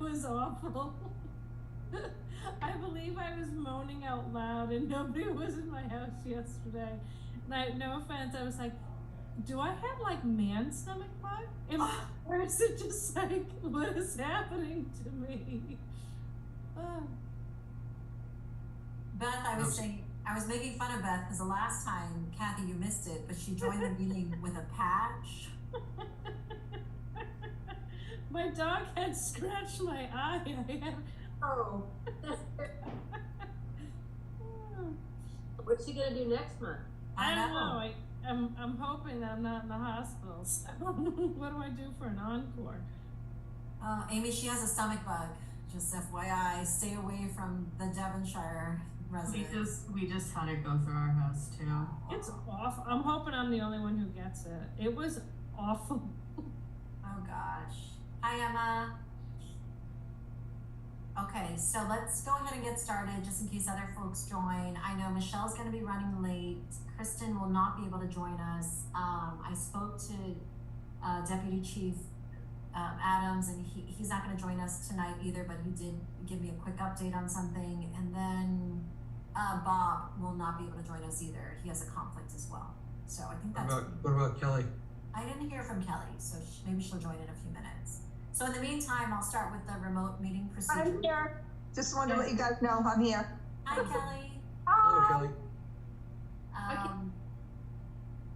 was awful. I believe I was moaning out loud and nobody was in my house yesterday. And no offense, I was like, do I have like man stomach bug? Or is it just like, what is happening to me? Beth, I was making fun of Beth because the last time, Kathy, you missed it, but she joined the meeting with a patch. My dog had scratched my eye. Oh. What's she gonna do next month? I don't know. I'm hoping that I'm not in the hospital. So what do I do for an encore? Amy, she has a stomach bug. Just FYI, stay away from the Devonshire residents. We just had it go through our house too. It's awful. I'm hoping I'm the only one who gets it. It was awful. Oh gosh. Hi, Emma. Okay, so let's go ahead and get started just in case other folks join. I know Michelle's going to be running late. Kristen will not be able to join us. I spoke to Deputy Chief Adams, and he's not going to join us tonight either, but he did give me a quick update on something. And then Bob will not be able to join us either. He has a conflict as well. So I think that's... What about Kelly? I didn't hear from Kelly, so maybe she'll join in a few minutes. So in the meantime, I'll start with the remote meeting procedure. I'm here. Just wanted to let you guys know I'm here. Hi, Kelly. Hello, Kelly.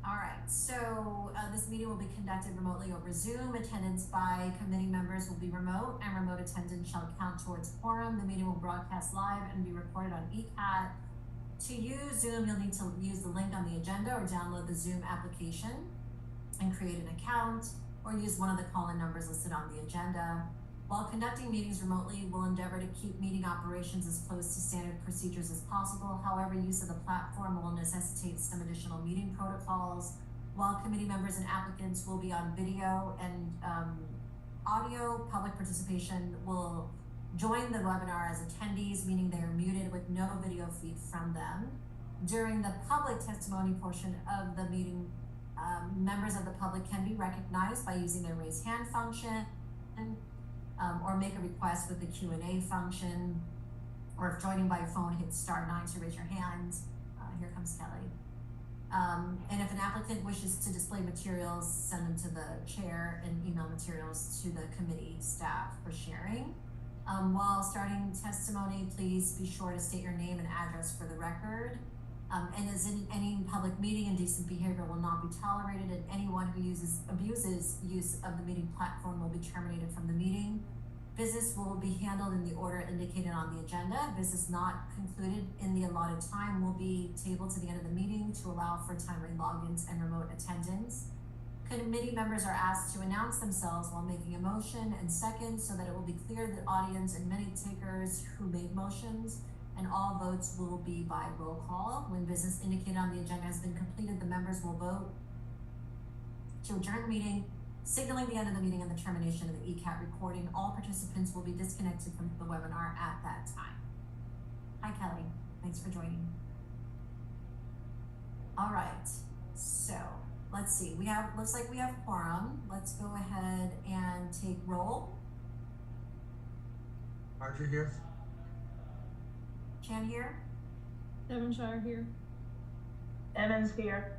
All right, so this meeting will be conducted remotely over Zoom. Attendance by committee members will be remote, and remote attendance shall count towards quorum. The meeting will broadcast live and be recorded on ECAT. To use Zoom, you'll need to use the link on the agenda or download the Zoom application and create an account, or use one of the call-in numbers listed on the agenda. While conducting meetings remotely, we'll endeavor to keep meeting operations as close to standard procedures as possible. However, use of the platform will necessitate some additional meeting protocols. While committee members and applicants will be on video and audio, public participation will join the webinar as attendees, meaning they are muted with no video feed from them. During the public testimony portion of the meeting, members of the public can be recognized by using their raise hand function, or make a request with the Q&A function, or if joining by phone, hit *9 to raise your hand. Here comes Kelly. And if an applicant wishes to display materials, send them to the chair and email materials to the committee staff for sharing. While starting testimony, please be sure to state your name and address for the record. And as in any public meeting, indecent behavior will not be tolerated, and anyone who abuses use of the meeting platform will be terminated from the meeting. Business will be handled in the order indicated on the agenda. Business not concluded in the allotted time will be tabled to the end of the meeting to allow for timely logins and remote attendance. Committee members are asked to announce themselves while making a motion and second, so that it will be clear to the audience and many takers who made motions, and all votes will be by roll call. When business indicated on the agenda has been completed, the members will vote to adjourn the meeting, signaling the end of the meeting and the termination of the ECAT recording. All participants will be disconnected from the webinar at that time. Hi, Kelly. Thanks for joining. All right, so let's see. Looks like we have quorum. Let's go ahead and take roll. Archer here. Chan here. Devonshire here. Evans here.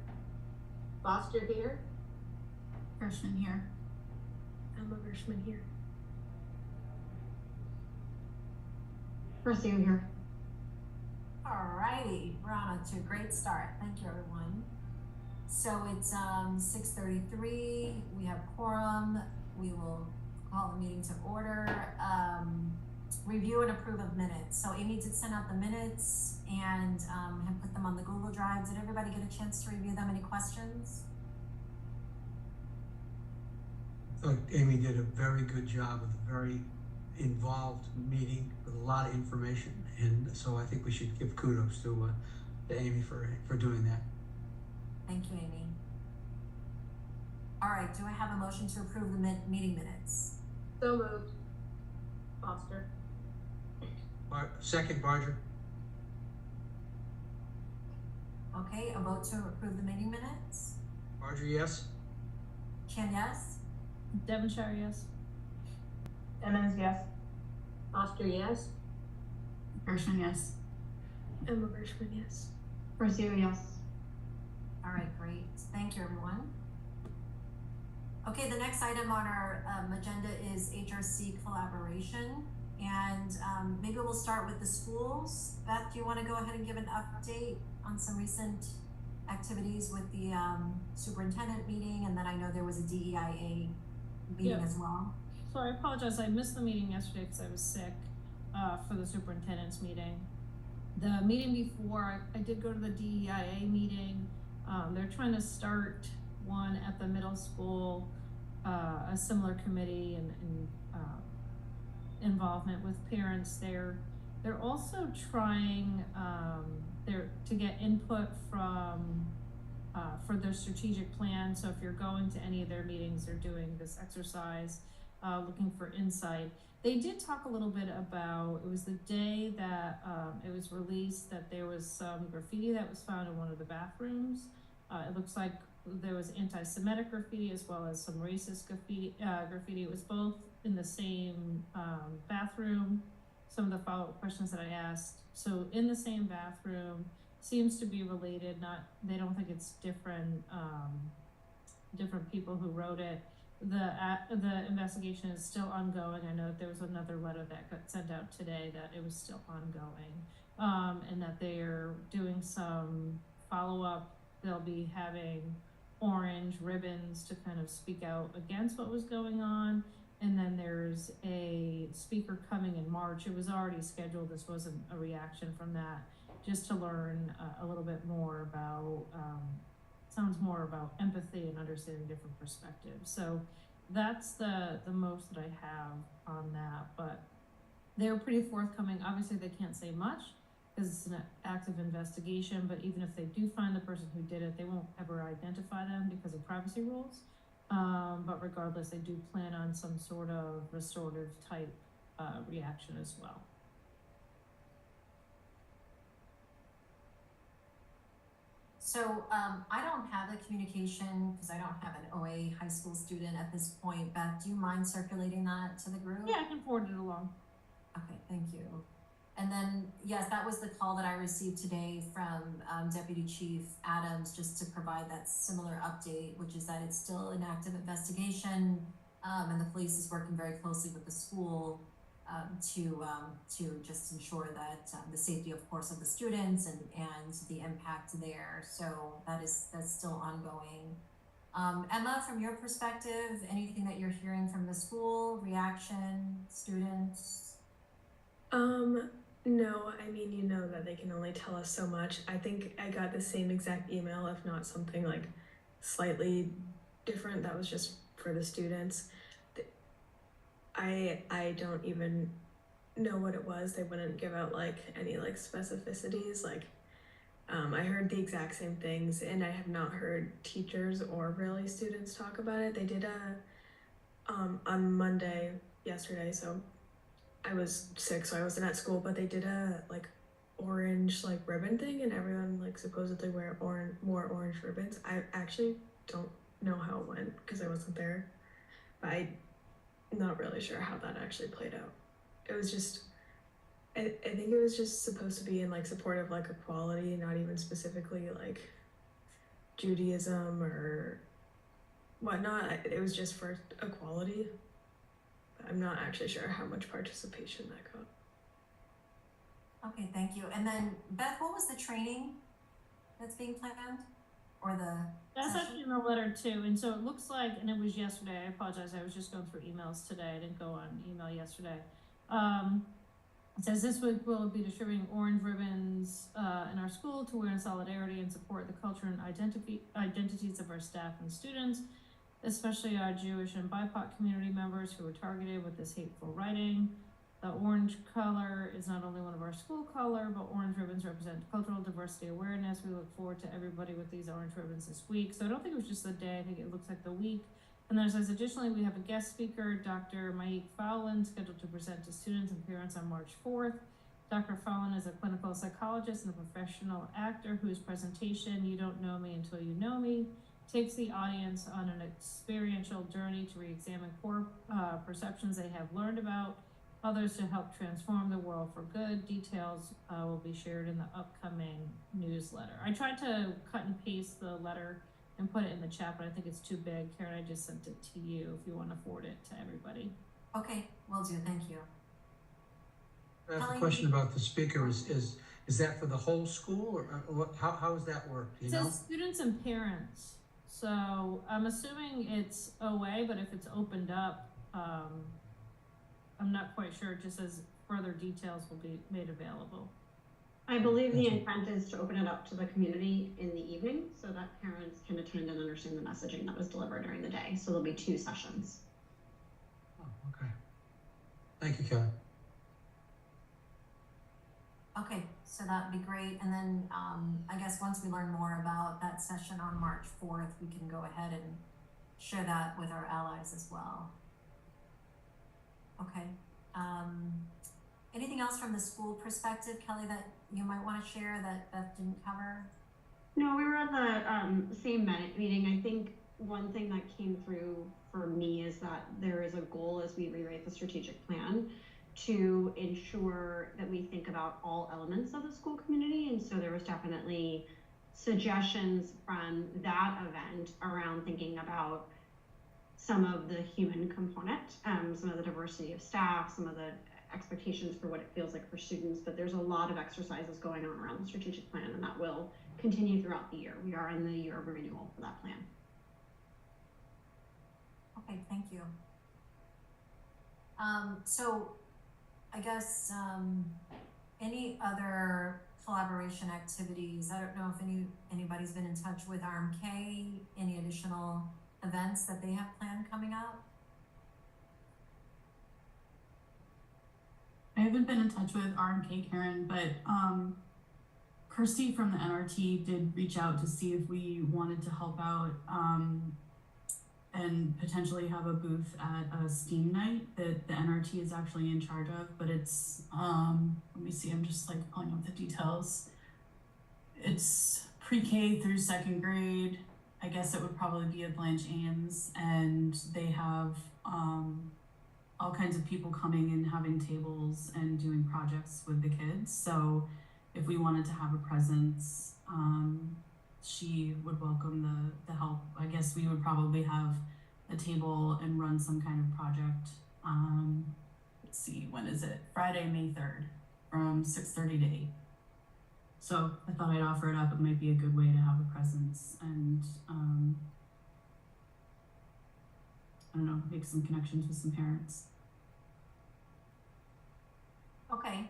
Foster here. Gershman here. Emma Gershman here. Garcia here. All righty, we're on to a great start. Thank you, everyone. So it's 6:33. We have quorum. We will call the meeting to order. Review and approve of minutes. So Amy did send out the minutes and have put them on the Google Drive. Did everybody get a chance to review them? Any questions? I thought Amy did a very good job with a very involved meeting with a lot of information, and so I think we should give kudos to Amy for doing that. Thank you, Amy. All right, do I have a motion to approve the meeting minutes? So moved. Foster. Second, Barger. Okay, a vote to approve the meeting minutes. Barger, yes. Chan, yes. Devonshire, yes. Evans, yes. Foster, yes. Gershman, yes. Emma Gershman, yes. Garcia, yes. All right, great. Thank you, everyone. Okay, the next item on our agenda is HRC collaboration. And maybe we'll start with the schools. Beth, do you want to go ahead and give an update on some recent activities with the superintendent meeting? And then I know there was a DEIA meeting as well. So I apologize, I missed the meeting yesterday because I was sick for the superintendent's meeting. The meeting before, I did go to the DEIA meeting. They're trying to start one at the middle school, a similar committee and involvement with parents there. They're also trying to get input from for their strategic plan. So if you're going to any of their meetings, they're doing this exercise, looking for insight. They did talk a little bit about, it was the day that it was released that there was some graffiti that was found in one of the bathrooms. It looks like there was anti-Semitic graffiti as well as some racist graffiti. It was both in the same bathroom. Some of the follow-up questions that I asked. So in the same bathroom, seems to be related. They don't think it's different people who wrote it. The investigation is still ongoing. I know there was another letter that got sent out today that it was still ongoing, and that they're doing some follow-up. They'll be having orange ribbons to kind of speak out against what was going on. And then there's a speaker coming in March. It was already scheduled. This wasn't a reaction from that, just to learn a little bit more about, sounds more about empathy and understanding different perspectives. So that's the most that I have on that, but they were pretty forthcoming. Obviously they can't say much because it's an active investigation, but even if they do find the person who did it, they won't ever identify them because of privacy rules. But regardless, they do plan on some sort of restorative type reaction as well. So I don't have the communication because I don't have an OA high school student at this point. Beth, do you mind circulating that to the group? Yeah, I can forward it along. Okay, thank you. And then, yes, that was the call that I received today from Deputy Chief Adams, just to provide that similar update, which is that it's still an active investigation, and the police is working very closely with the school to just ensure that the safety, of course, of the students and the impact there. So that's still ongoing. Emma, from your perspective, anything that you're hearing from the school, reaction, students? No, I mean, you know that they can only tell us so much. I think I got the same exact email, if not something like slightly different. That was just for the students. I don't even know what it was. They wouldn't give out like any like specificities. Like, I heard the exact same things, and I have not heard teachers or really students talk about it. They did on Monday, yesterday, so I was sick, so I wasn't at school, but they did a like orange like ribbon thing, and everyone like supposedly wore orange ribbons. I actually don't know how it went because I wasn't there, but I'm not really sure how that actually played out. It was just, I think it was just supposed to be in like support of like equality, not even specifically like Judaism or whatnot. It was just for equality. I'm not actually sure how much participation that got. Okay, thank you. And then Beth, what was the training that's being planned, or That's session? actually in the letter too. And so it looks like, and it was yesterday. I apologize. I was just going through emails today. I didn't go on email yesterday. It says this week we'll be distributing orange ribbons in our school to wear in solidarity and support the culture and identities of our staff and students, especially our Jewish and BIPOC community members who were targeted with this hateful writing. The orange color is not only one of our school color, but orange ribbons represent cultural diversity awareness. We look forward to everybody with these orange ribbons this week. So I don't think it was just the day, I think it looks like the week. And then it says, additionally, we have a guest speaker, Dr. Maik Fowlin, scheduled to present to students and parents on March 4th. Dr. Fowlin is a clinical psychologist and a professional actor whose presentation, You Don't Know Me Until You Know Me, takes the audience on an experiential journey to re-examine core perceptions they have learned about others to help transform the world for good. Details will be shared in the upcoming newsletter. I tried to cut and paste the letter and put it in the chat, but I think it's too big. Karen, I just sent it to you if you want to forward it to everybody. Okay, will do, thank you. I have a Kelly, question about the speaker. Is that for the whole school, or what, how does that work? Do It you know? says students and parents. So I'm assuming it's OA, but if it's opened up, I'm not quite sure. It just says further details will be made available. I believe the intent is to open it up to the community in the evening so that parents can attend and understand the messaging that was delivered during the day. So there'll be 2 sessions. Oh, okay. Thank you, Kelly. okay, so that'd be great. And then I guess once we learn more about that session on March 4th, we can go ahead and share that with our allies as well. Okay. Anything else from the school perspective, Kelly, that you might want to share that Beth didn't cover? No, we were at the same meeting. I think one thing that came through for me is that there is a goal as we rewrite the strategic plan to ensure that we think about all elements of the school community. And so there was definitely suggestions from that event around thinking about some of the human component, some of the diversity of staff, some of the expectations for what it feels like for students, but there's a lot of exercises going on around the strategic plan, and that will continue throughout the year. We are in the year of renewal for that plan. Okay, thank you. So I guess any other collaboration activities? I don't know if anybody's been in touch with RMK, any additional events that they have planned coming up? I haven't been in touch with RMK, Karen, but Kirsty from the NRT did reach out to see if we wanted to help out and potentially have a booth at a STEAM night that the NRT is actually in charge of, but it's, let me see, I'm just like pulling up the details. It's pre-K through 2nd grade. I guess it would probably be at Blanche Ames, and they have all kinds of people coming and having tables and doing projects with the kids. So if we wanted to have a presence, she would welcome the help. I guess we would probably have a table and run some kind of project. Let's see, when is it? Friday, May 3rd from 6:30 to 8. So I thought I'd offer it up. It might be a good way to have a presence and I don't know, make some connections with some parents. Okay,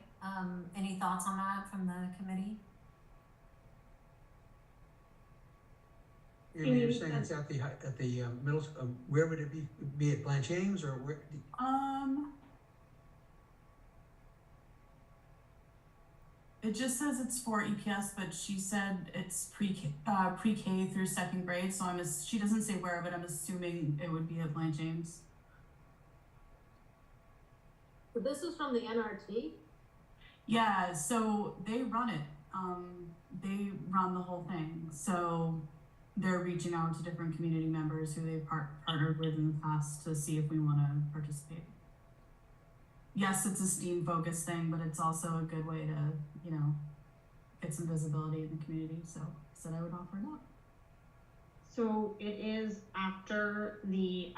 any thoughts on that from the committee? You're saying it's at the middle, where would it be? Be at Blanche Ames or where? It just says it's for EPS, but she said it's pre-K through 2nd grade. So she doesn't say where, but I'm assuming it would be at Blanche Ames. But this is from the NRT? Yeah, so they run it. They run the whole thing. So they're reaching out to different community members who they've partnered with in the past to see if we want to participate. Yes, it's a STEAM focused thing, but it's also a good way to, you know, get some visibility in the community. So I said I would offer it up. So it is after the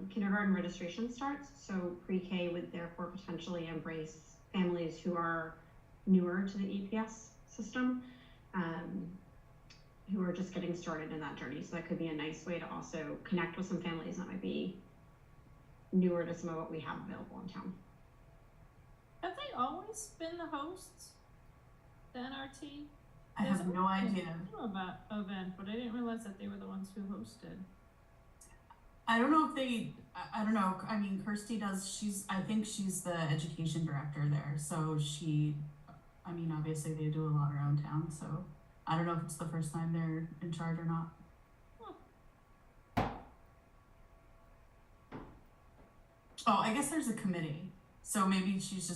kindergarten registration starts. So pre-K would therefore potentially embrace families who are newer to the EPS system, who are just getting started in that journey. So that could be a nice way to also connect with some families that might be newer to some of what we have available in town. Have they always been the hosts? The NRT? I have no idea. About event, but I didn't realize that they were the ones who hosted. I don't know if they, I don't know. I mean, Kirsty does, I think she's the education director there. So I mean, obviously they do a lot around town. So I don't know if it's the first time they're in charge or not. Oh, I guess there's a committee. So maybe she's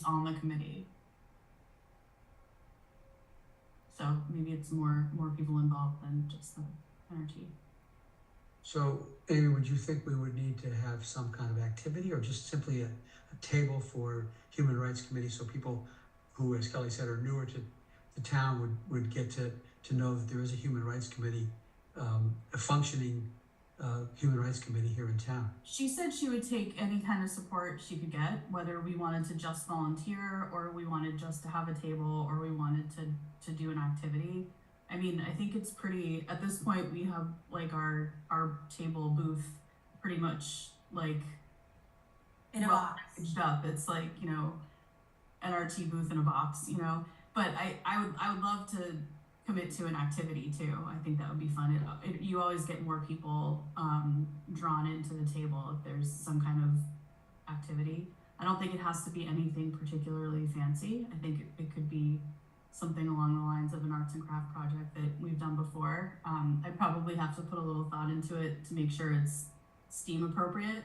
on the committee. So maybe it's more people involved than just the NRT. So, Amy, would you think we would need to have some kind of activity or just simply a table for Human Rights Committee so people who, as Kelly said, are newer to the town would get to know that there is a Human Rights Committee, a functioning Human Rights Committee here in town? She said she would take any kind of support she could get, whether we wanted to just volunteer or we wanted just to have a table or we wanted to do an activity. I mean, I think it's pretty, at this point, we have like our table booth pretty much like In a box. packaged up. It's like, you know, NRT booth in a box, you know, but I would love to commit to an activity too. I think that would be fun. You always get more people drawn into the table if there's some kind of activity. I don't think it has to be anything particularly fancy. I think it could be something along the lines of an arts and craft project that we've done before. I probably have to put a little thought into it to make sure it's STEAM appropriate,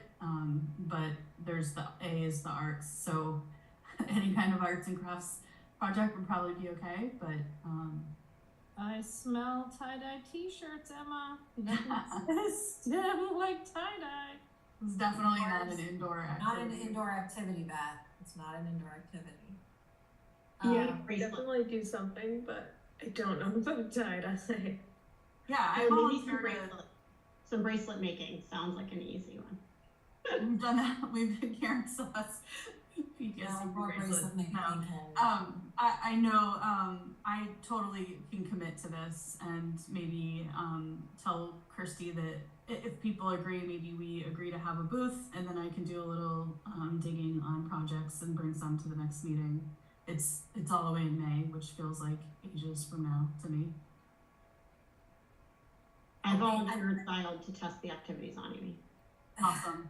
but there's the A is the arts, so any kind of arts and crafts project would probably be okay, but I smell tie-dye t-shirts, Emma. Nothing says STEM like tie-dye. it's definitely not an indoor activity. Not an indoor activity, Beth. It's not an indoor activity. Yeah, bracelet. definitely do something, but I don't know about tie-dye. Yeah, I Maybe some volunteer bracelet. Some bracelet making sounds like an easy one. we've done that. We've been Karen Sauce. PTSD bracelet. No. I know, I totally can commit to this and maybe tell Christy that if people agree, maybe we agree to have a booth and then I can do a little digging on projects and bring some to the next meeting. It's all the way in May, which feels like ages from now to me. I volunteered child to test the activities on Amy. Awesome.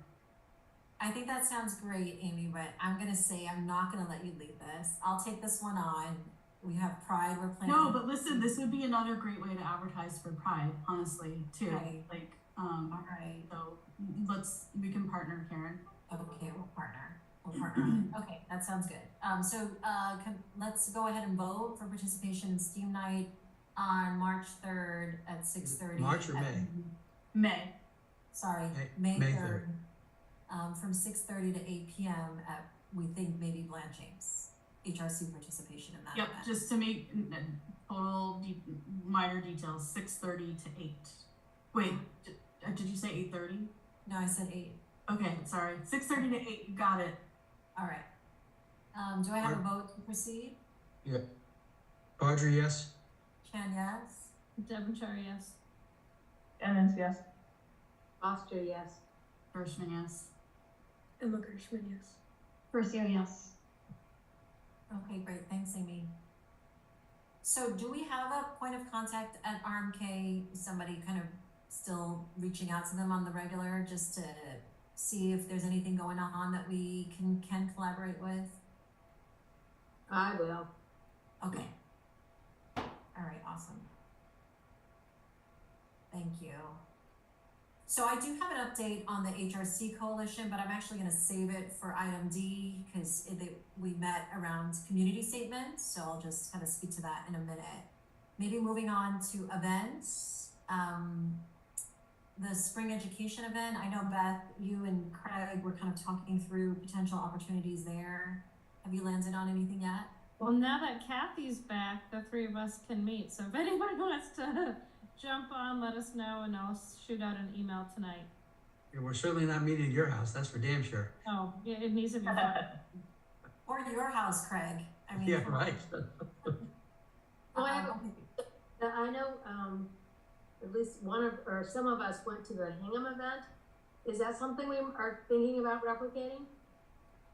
I think that sounds great, Amy, but I'm gonna say I'm not gonna let you lead this. I'll take this one on. We have Pride, we're planning. No, but listen, this would be another great way to advertise for Pride, honestly, too. Right. Like, All right, so we can partner, Karen. okay, we'll partner. Okay, that sounds good. Let's go ahead and vote for participation in STEAM Night on March 3rd at 6:30. March or May? May. Sorry, May May 3rd. 3rd. From 6:30 to 8 p.m. at, we think, maybe Blanche James. HRC participation in that Yep, event. just to make total minor details, 6:30 to 8. Wait, did you say 8:30? No, I said 8. Okay, sorry. 6:30 to 8, you got it. All right. Do I have a vote to proceed? Yeah. Audrey, yes? Ken, yes? Devonshire, yes. Emmons, yes. Foster, yes. Gershman, yes. Emma Gershman, yes. Percio, yes. Okay, great. Thanks, Amy. So do we have a point of contact at RMK? Somebody kind of still reaching out to them on the regular just to see if there's anything going on that we can collaborate with? I will. Okay. All right, awesome. Thank you. So I do have an update on the HRC coalition, but I'm actually going to save it for item D because we met around community statements. So I'll just kind of speak to that in a minute. Maybe moving on to events. The spring education event. I know Beth, you and Craig were kind of talking through potential opportunities there. Have you landed on anything yet? Well, now that Kathy's back, the three of us can meet. So if anyone wants to jump on, let us know, and I'll shoot out an email tonight. Yeah, we're certainly not meeting at your house, that's for damn sure. Oh, yeah, it needs to be fun. Or your house, Craig. I mean, Yeah, come on. right. Well, I know, at least some of us went to the Hingham event. Is that something we are thinking about replicating?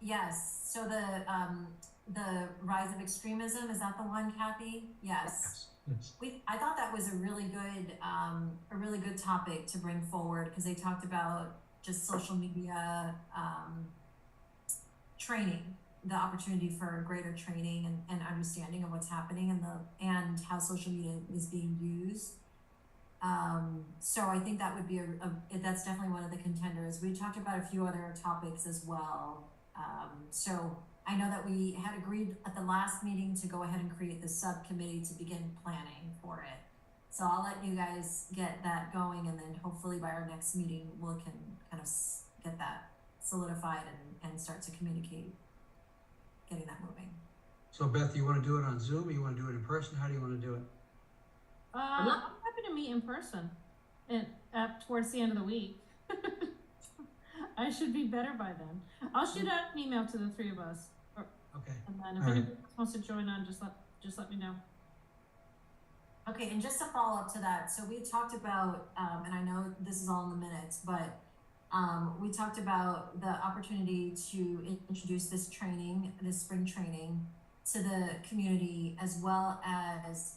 Yes. So the rise of extremism, is that the one, Kathy? Yes. Yes. I thought that was a really good topic to bring forward because they talked about just social media training, the opportunity for greater training and understanding of what's happening and how social media is being used. So I think that would be that's definitely one of the contenders. We talked about a few other topics as well. So I know that we had agreed at the last meeting to go ahead and create the subcommittee to begin planning for it. So I'll let you guys get that going, and then hopefully by our next meeting, we can kind of get that solidified and start to communicate, getting that moving. So Beth, you wanna do it on Zoom, or you wanna do it in person? How do you wanna do it? I'm happy to meet in person and towards the end of the week. I should be better by then. I'll shoot out an email to the three of us. Okay, And then if all right. anyone else wants to join on, just let me know. Okay, and just to follow up to that, so we talked about, and I know this is all in the minutes, but we talked about the opportunity to introduce this training, this spring training, to the community, as well as,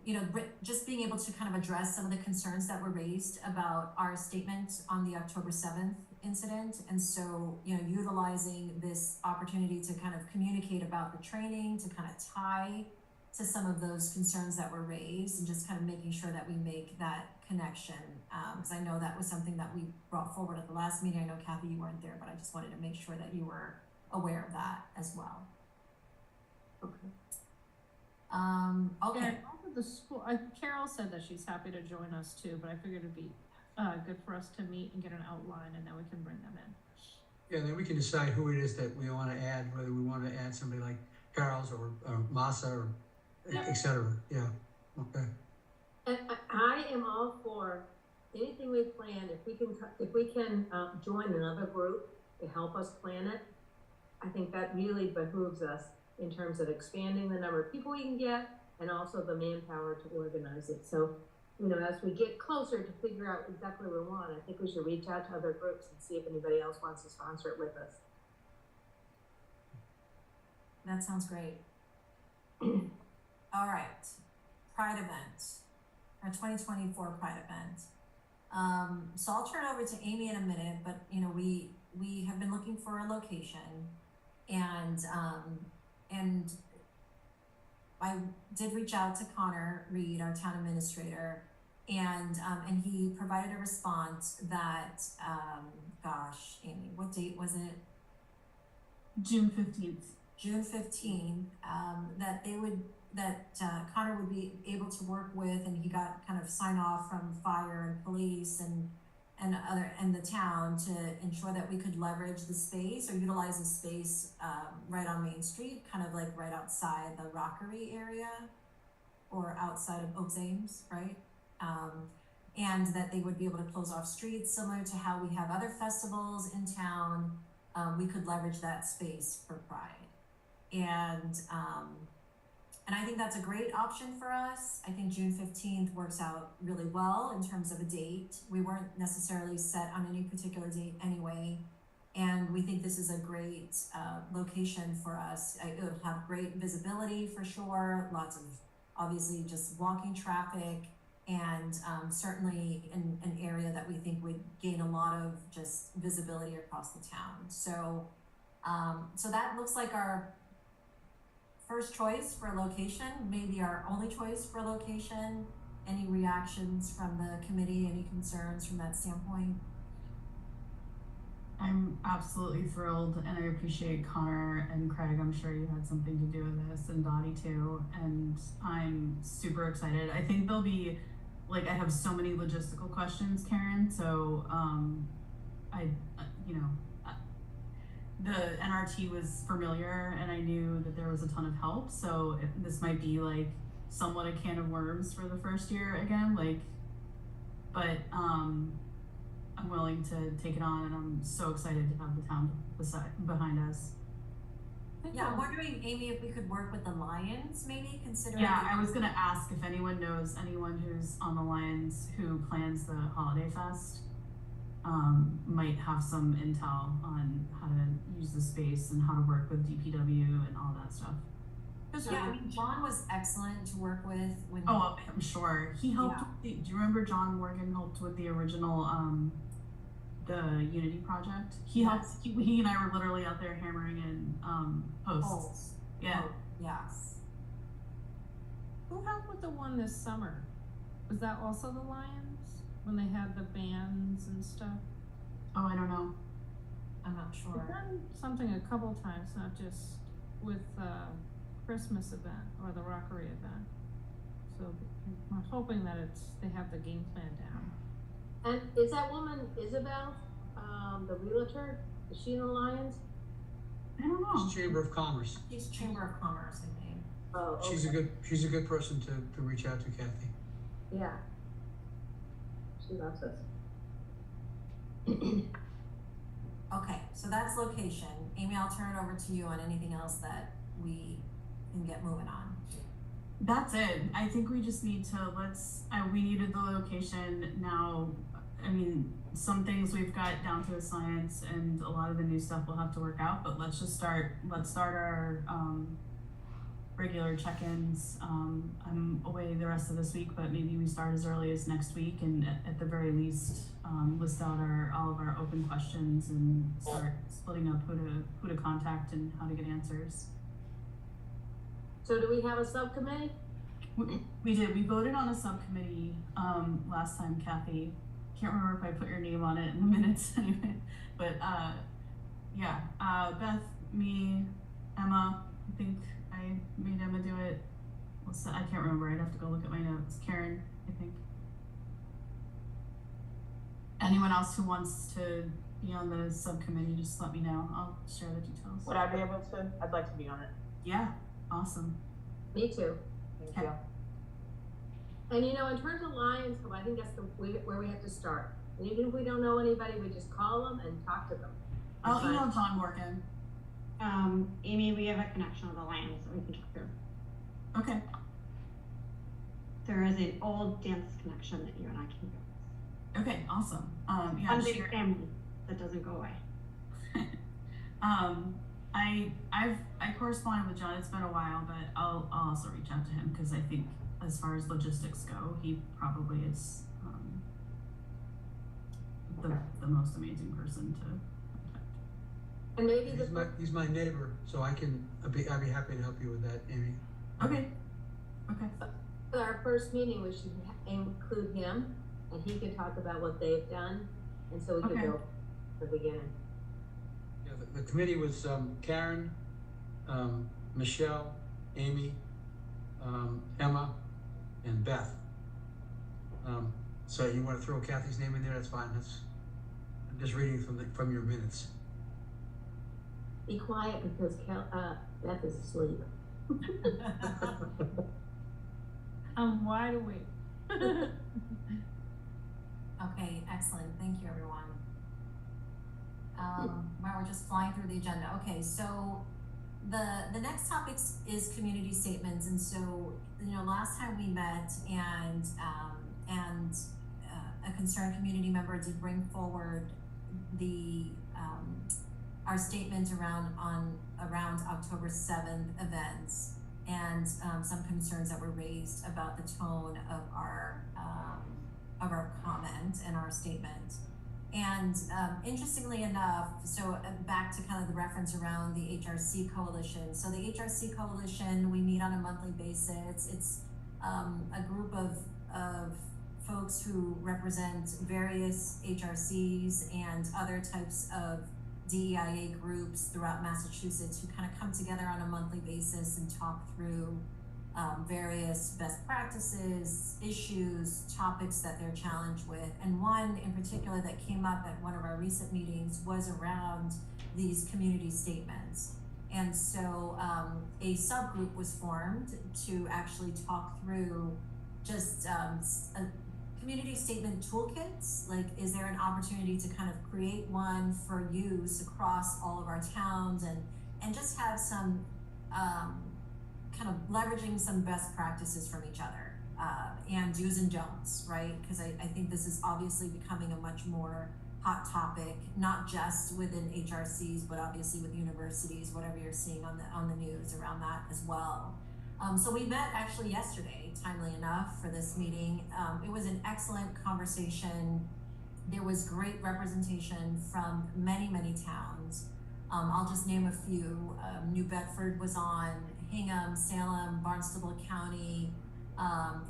you know, just being able to kind of address some of the concerns that were raised about our statement on the October 7th incident. And so, you know, utilizing this opportunity to kind of communicate about the training, to kind of tie to some of those concerns that were raised, and just kind of making sure that we make that connection. Because I know that was something that we brought forward at the last meeting. I know Kathy, you weren't there, but I just wanted to make sure that you were aware of that as well. Okay. Okay. And also the school, Carol said that she's happy to join us too, but I figured it'd be good for us to meet and get an outline, and then we can bring them in. Yeah, then we can decide who it is that we wanna add, whether we wanna add somebody like Carol's or Masa or et cetera, yeah, okay. And I am all for anything we plan, if we can join another group to help us plan it, I think that really behooves us in terms of expanding the number of people we can get, and also the manpower to organize it. So, you know, as we get closer to figure out exactly what we want, I think we should reach out to other groups and see if anybody else wants to sponsor it with us. That sounds great. All right, Pride event, our 2024 Pride event. So I'll turn it over to Amy in a minute, but you know, we have been looking for a location, and I did reach out to Connor Reed, our town administrator, and he provided a response that, gosh, Amy, what date was it? June 15th. June 15th, that Connor would be able to work with, and he got kind of sign off from fire and police and the town to ensure that we could leverage the space or utilize the space right on Main Street, kind of like right outside the Rockery area or outside of Oaks Ames, right? And that they would be able to close off streets similar to how we have other festivals in town. We could leverage that space for Pride. And I think that's a great option for us. I think June 15th works out really well in terms of a date. We weren't necessarily set on any particular date anyway. And we think this is a great location for us. It would have great visibility for sure, lots of obviously just walking traffic, and certainly an area that we think would gain a lot of just visibility across the town. So, so that looks like our first choice for a location, maybe our only choice for a location. Any reactions from the committee, any concerns from that standpoint? I'm absolutely thrilled, and I appreciate Connor and Craig. I'm sure you had something to do with this, and Dottie too, and I'm super excited. I think there'll be, like, I have so many logistical questions, Karen, so the NRT was familiar, and I knew that there was a ton of help, so this might be like somewhat a can of worms for the first year again, like, but I'm willing to take it on, and I'm so excited to have the town behind us. Yeah, I'm wondering, Amy, if we could work with the Lions, maybe, considering. Yeah, I was gonna ask if anyone knows anyone who's on the Lions who plans the Holiday Fest. Might have some intel on how to use the space and how to work with DPW and all that stuff. Yeah, I mean, John was excellent to work with when. Oh, I'm sure. He helped do you remember John Morgan helped with the original, the Unity project? He helped, he and I were literally out there hammering in, posts. Yeah. Oh, yes. Who helped with the one this summer? Was that also the Lions? When they had the bands and stuff? Oh, I don't know. I'm not sure. We've done something a couple times, not just with the Christmas event or the Rockery event. So I'm hoping that they have the game plan down. And is that woman Isabel, the realtor, is she in the Lions? I don't know. It's Chamber of Commerce. She's Chamber of Commerce, I think. Oh, okay. She's a good person to reach out to, Kathy. Yeah. She loves us. Okay, so that's location. Amy, I'll turn it over to you on anything else that we can get moving on. That's it. I think we just need to, we needed the location now. I mean, some things we've got down to a science and a lot of the new stuff will have to work out, but let's start our, regular check-ins. I'm away the rest of this week, but maybe we start as early as next week and at the very least, list out all of our open questions and start splitting up who to contact and how to get answers. So do we have a subcommittee? We did. We voted on a subcommittee last time, Kathy. Can't remember if I put your name on it in the minutes anyway. But yeah, Beth, me, Emma. I think I made Emma do it. I can't remember. I'd have to go look at my notes. Karen, I think. Anyone else who wants to be on the subcommittee, just let me know. I'll share the details. Would I be able to? I'd like to be on it. Yeah, awesome. Me too. Thank Okay. you. And you know, in terms of Lions Club, I think that's where we have to start. And even if we don't know anybody, we just call them and talk to them. I'll Fine. email John Morgan. Amy, we have a connection with the Lions that we can talk through. Okay. There is an old dance connection that you and I can do. Okay, awesome. Yeah, One big share- family that doesn't go away. I corresponded with John. It's been a while, but I'll also reach out to him because I think as far as logistics go, he probably is the most amazing person to contact. And maybe He's my neighbor, so I'd be happy to help you with that, Amy. Okay. Okay. for our first meeting, we should include him, and he can talk about what they've done, and so we could Okay. go from the beginning. Yeah, the committee was Karen, Michelle, Amy, Emma, and Beth. So you want to throw Kathy's name in there? That's fine. I'm just reading from your minutes. Be quiet because Beth is asleep. I'm wide awake. Okay, excellent. Thank you, everyone. Wow, we're just flying through the agenda. Okay, so the next topic is community statements, and so last time we met and a concerned community member did bring forward the our statement around October 7th events and some concerns that were raised about the tone of our comment and our statement. And interestingly enough, so back to kind of the reference around the HRC Coalition. So the HRC Coalition, we meet on a monthly basis. It's a group of folks who represent various HRCs and other types of DEIA groups throughout Massachusetts who kind of come together on a monthly basis and talk through various best practices, issues, topics that they're challenged with. And one in particular that came up at one of our recent meetings was around these community statements. And so a subgroup was formed to actually talk through just a community statement toolkits. Like, is there an opportunity to kind of create one for use across all of our towns and just have some kind of leveraging some best practices from each other and do's and don'ts, right? Because I think this is obviously becoming a much more hot topic, not just within HRCs, but obviously with universities, whatever you're seeing on the news around that as well. So we met actually yesterday, timely enough, for this meeting. It was an excellent conversation. There was great representation from many, many towns. I'll just name a few. New Bedford was on, Hingham, Salem, Barnstable County,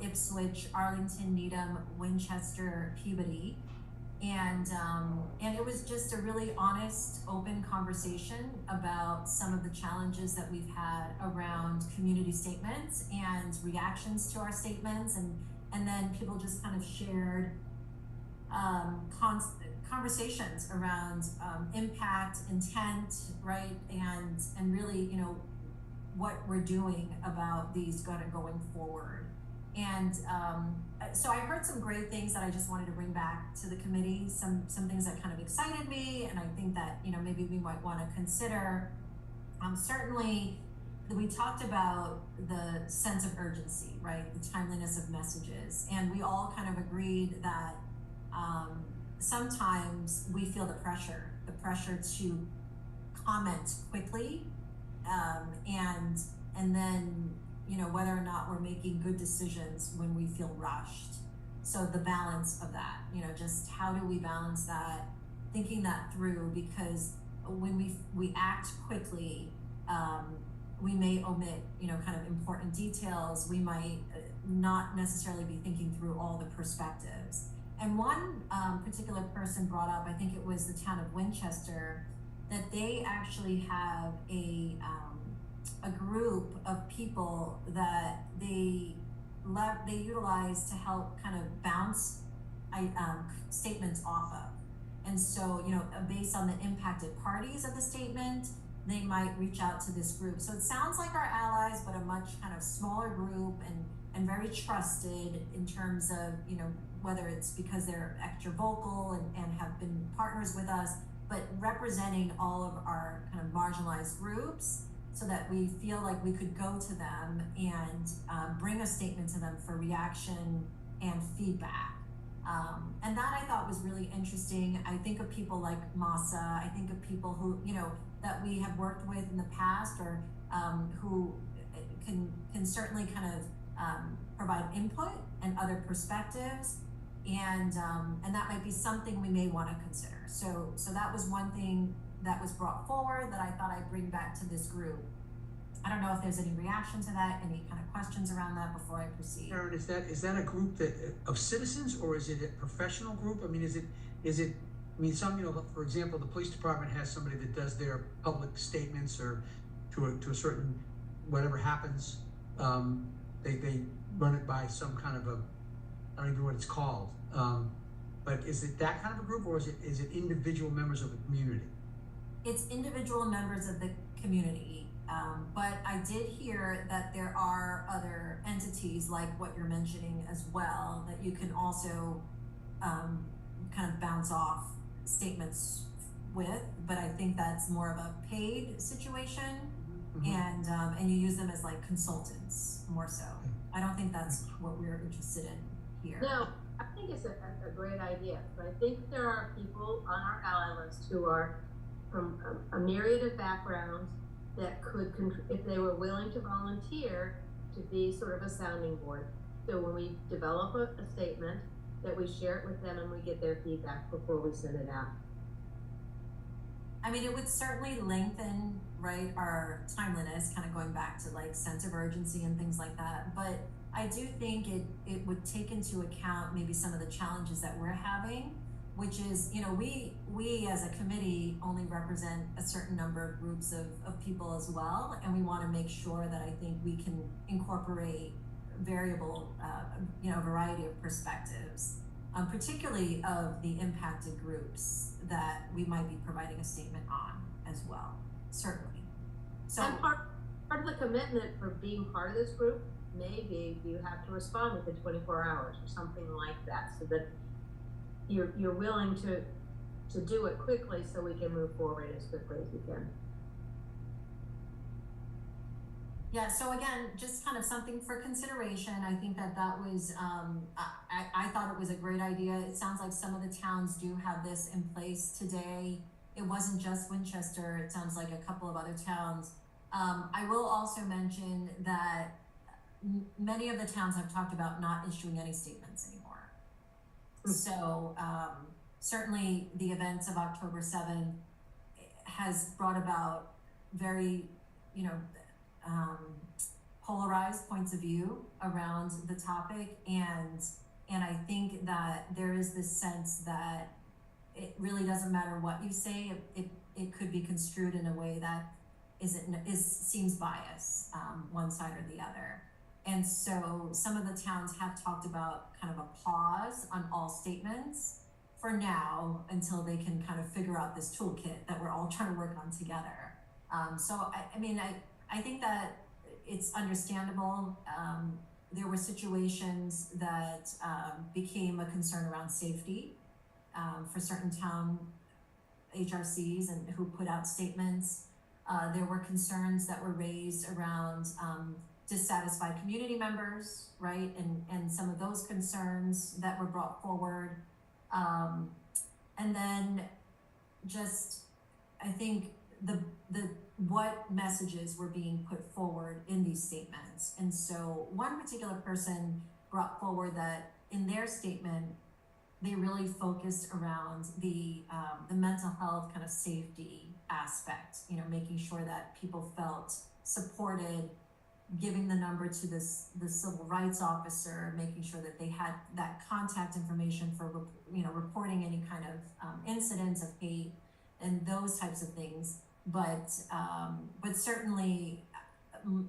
Ipswich, Arlington, Needham, Winchester, Peabody. And it was just a really honest, open conversation about some of the challenges that we've had around community statements and reactions to our statements, and then people just kind of shared conversations around impact, intent, right, and really, you know, what we're doing about these going forward. And so I heard some great things that I just wanted to bring back to the committee, some things that kind of excited me, and I think that, you know, maybe we might want to consider. Certainly, we talked about the sense of urgency, right, the timeliness of messages, and we all kind of agreed that sometimes we feel the pressure to comment quickly, and then, you know, whether or not we're making good decisions when we feel rushed. So the balance of that, you know, just how do we balance that, thinking that through, because when we act quickly, we may omit, you know, kind of important details. We might not necessarily be thinking through all the perspectives. And one particular person brought up, I think it was the town of Winchester, that they actually have a group of people that they utilize to help kind of bounce statements off of. And so, you know, based on the impacted parties of the statement, they might reach out to this group. So it sounds like our allies, but a much kind of smaller group, and very trusted in terms of, you know, whether it's because they're extra vocal and have been partners with us, but representing all of our kind of marginalized groups, so that we feel like we could go to them and bring a statement to them for reaction and feedback. And that I thought was really interesting. I think of people like Masa. I think of people who, you know, that we have worked with in the past, or who can certainly kind of provide input and other perspectives, and that might be something we may want to consider. So that was one thing that was brought forward that I thought I'd bring back to this group. I don't know if there's any reaction to that, any kind of questions around that before I proceed. Karen, is that a group of citizens, or is it a professional group? I mean, is it? I mean, some, you know, for example, the police department has somebody that does their public statements, or to a certain, whatever happens, they run it by some kind of I don't even know what it's called. But is it that kind of a group, or is it individual members of the community? It's individual members of the community, but I did hear that there are other entities like what you're mentioning as well, that you can also kind of bounce off statements with, but I think that's more of a paid situation, mm-hmm. And you use them as like consultants more so. I don't think that's what we're interested in here. No, I think it's a great idea, but I think there are people on our ally list who are from a myriad of backgrounds that could, if they were willing to volunteer, to be sort of a sounding board. So when we develop a statement, that we share it with them and we get their feedback before we send it out. I mean, it would certainly lengthen, right, our timeliness, kind of going back to like sense of urgency and things like that. But I do think it would take into account maybe some of the challenges that we're having, which is, you know, we as a committee only represent a certain number of groups of people as well, and we want to make sure that I think we can incorporate variable, you know, variety of perspectives, particularly of the impacted groups that we might be providing a statement on as well, certainly. So, and part of the commitment for being part of this group, maybe you have to respond within 24 hours or something like that, so that you're willing to do it quickly, so we can move forward as quickly as we can. Yeah, so again, just kind of something for consideration. I think that was, I thought it was a great idea. It sounds like some of the towns do have this in place today. It wasn't just Winchester, it sounds like a couple of other towns. I will also mention that many of the towns have talked about not issuing any statements anymore. So certainly the events of October 7th has brought about very, you know, polarized points of view around the topic, and I think that there is this sense that it really doesn't matter what you say, it could be construed in a way that seems biased, one side or the other. And so some of the towns have talked about kind of a pause on all statements for now until they can kind of figure out this toolkit that we're all trying to work on together. So I think that it's understandable. There were situations that became a concern around safety for certain town HRCs and who put out statements. There were concerns that were raised around dissatisfied community members, right? And some of those concerns that were brought forward. And then just, I think what messages were being put forward in these statements. And so one particular person brought forward that in their statement, they really focused around the mental health kind of safety aspect, making sure that people felt supported, giving the number to the civil rights officer, making sure that they had that contact information for, reporting any kind of incidents of hate and those types of things. But certainly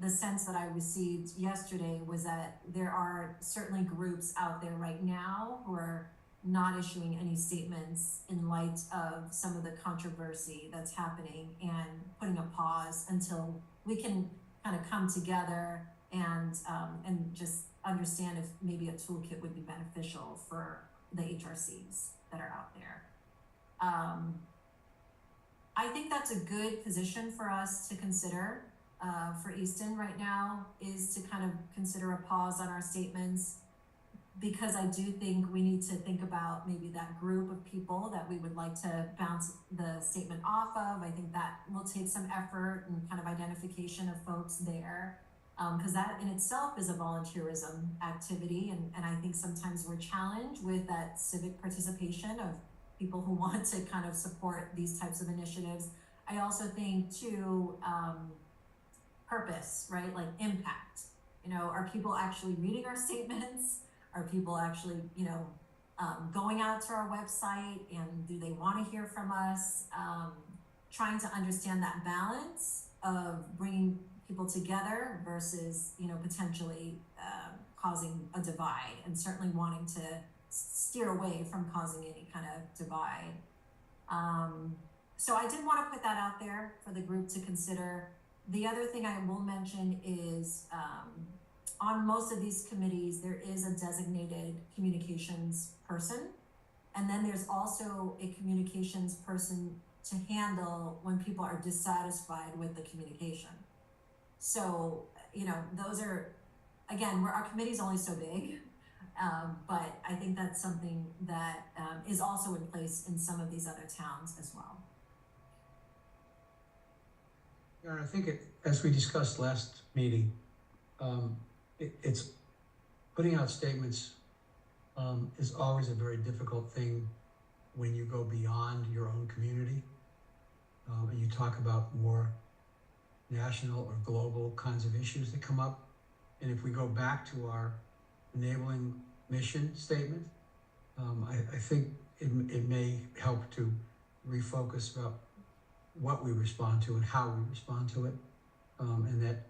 the sense that I received yesterday was that there are certainly groups out there right now who are not issuing any statements in light of some of the controversy that's happening, and putting a pause until we can kind of come together and just understand if maybe a toolkit would be beneficial for the HRCs that are out there. I think that's a good position for us to consider for Easton right now, is to kind of consider a pause on our statements, because I do think we need to think about maybe that group of people that we would like to bounce the statement off of. I think that will take some effort and kind of identification of folks there, because that in itself is a volunteerism activity, and I think sometimes we're challenged with that civic participation of people who want to kind of support these types of initiatives. I also think too, purpose, right? Like impact. Are people actually reading our statements? Are people actually, going out to our website, and do they want to hear from us? Trying to understand that balance of bringing people together versus, potentially causing a divide, and certainly wanting to steer away from causing any kind of divide. So I did want to put that out there for the group to consider. The other thing I will mention is, on most of these committees, there is a designated communications person. And then there's also a communications person to handle when people are dissatisfied with the communication. So, those are, again, our committee's only so big, but I think that's something that is also in place in some of these other towns as well. Yeah, I think as we discussed last meeting, it's putting out statements is always a very difficult thing when you go beyond your own community, and you talk about more national or global kinds of issues that come up. And if we go back to our enabling mission statement, I think it may help to refocus about what we respond to and how we respond to it, and that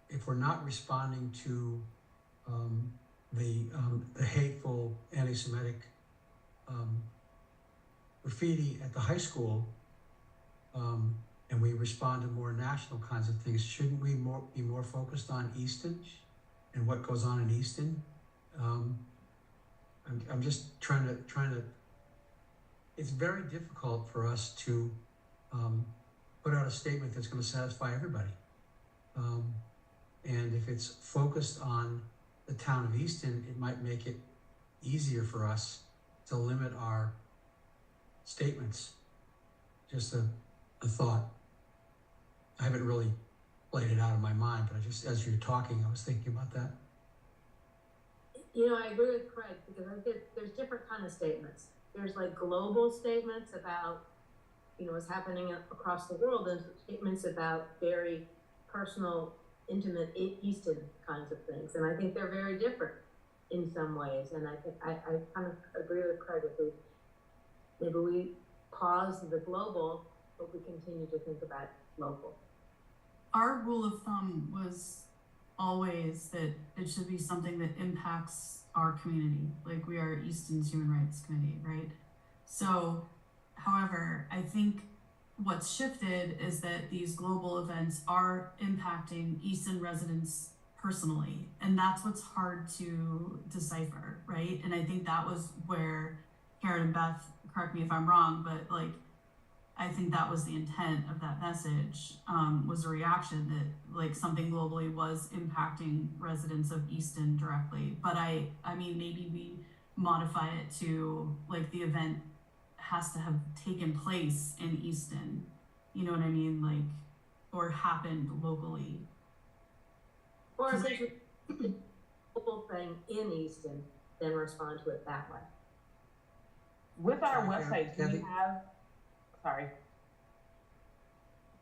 if we're not responding to the hateful anti-Semitic graffiti at the high school, and we respond to more national kinds of things, shouldn't we be more focused on Easton and what goes on in Easton? I'm just trying to. It's very difficult for us to put out a statement that's going to satisfy everybody. And if it's focused on the town of Easton, it might make it easier for us to limit our statements. Just a thought. I haven't really played it out in my mind, but as you're talking, I was thinking about that. I agree with Craig, because I think there's different kind of statements. There's like global statements about, what's happening across the world, and statements about very personal, intimate Easton kinds of things. And I think they're very different. in some ways. And I think I kind of agree with Craig with maybe we pause the global, but we continue to think about local. Our rule of thumb was always that it should be something that impacts our community. Like, we are Easton's Human Rights Committee, right? So, however, I think what's shifted is that these global events are impacting Easton residents personally, and that's what's hard to decipher, right? And I think that was where Karen and Beth, correct me if I'm wrong, but like, I think that was the intent of that message, was a reaction that like something globally was impacting residents of Easton directly. But I mean, maybe we modify it to like the event has to have taken place in Easton, you know what I mean? Like, or happened locally. Or if there's a local thing in Easton, then respond to it that way. With our Sorry, website, do we Kathy? have, sorry,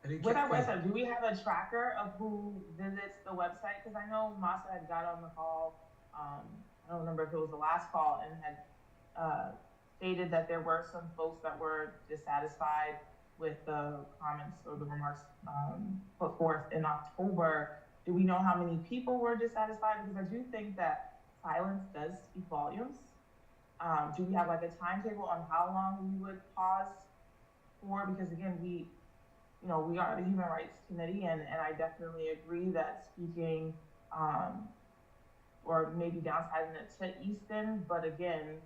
I didn't with get our that. website, do we have a tracker of who visits the website? Because I know Masa had got on the call, I don't remember if it was the last call, and had stated that there were some folks that were dissatisfied with the comments or the remarks put forth in October. Do we know how many people were dissatisfied? Because I do think that silence does speak volumes. Do we have like a timetable on how long we would pause for? Because again, we are the Human Rights Committee, and I definitely agree that speaking or maybe downsizing it to Easton, but again,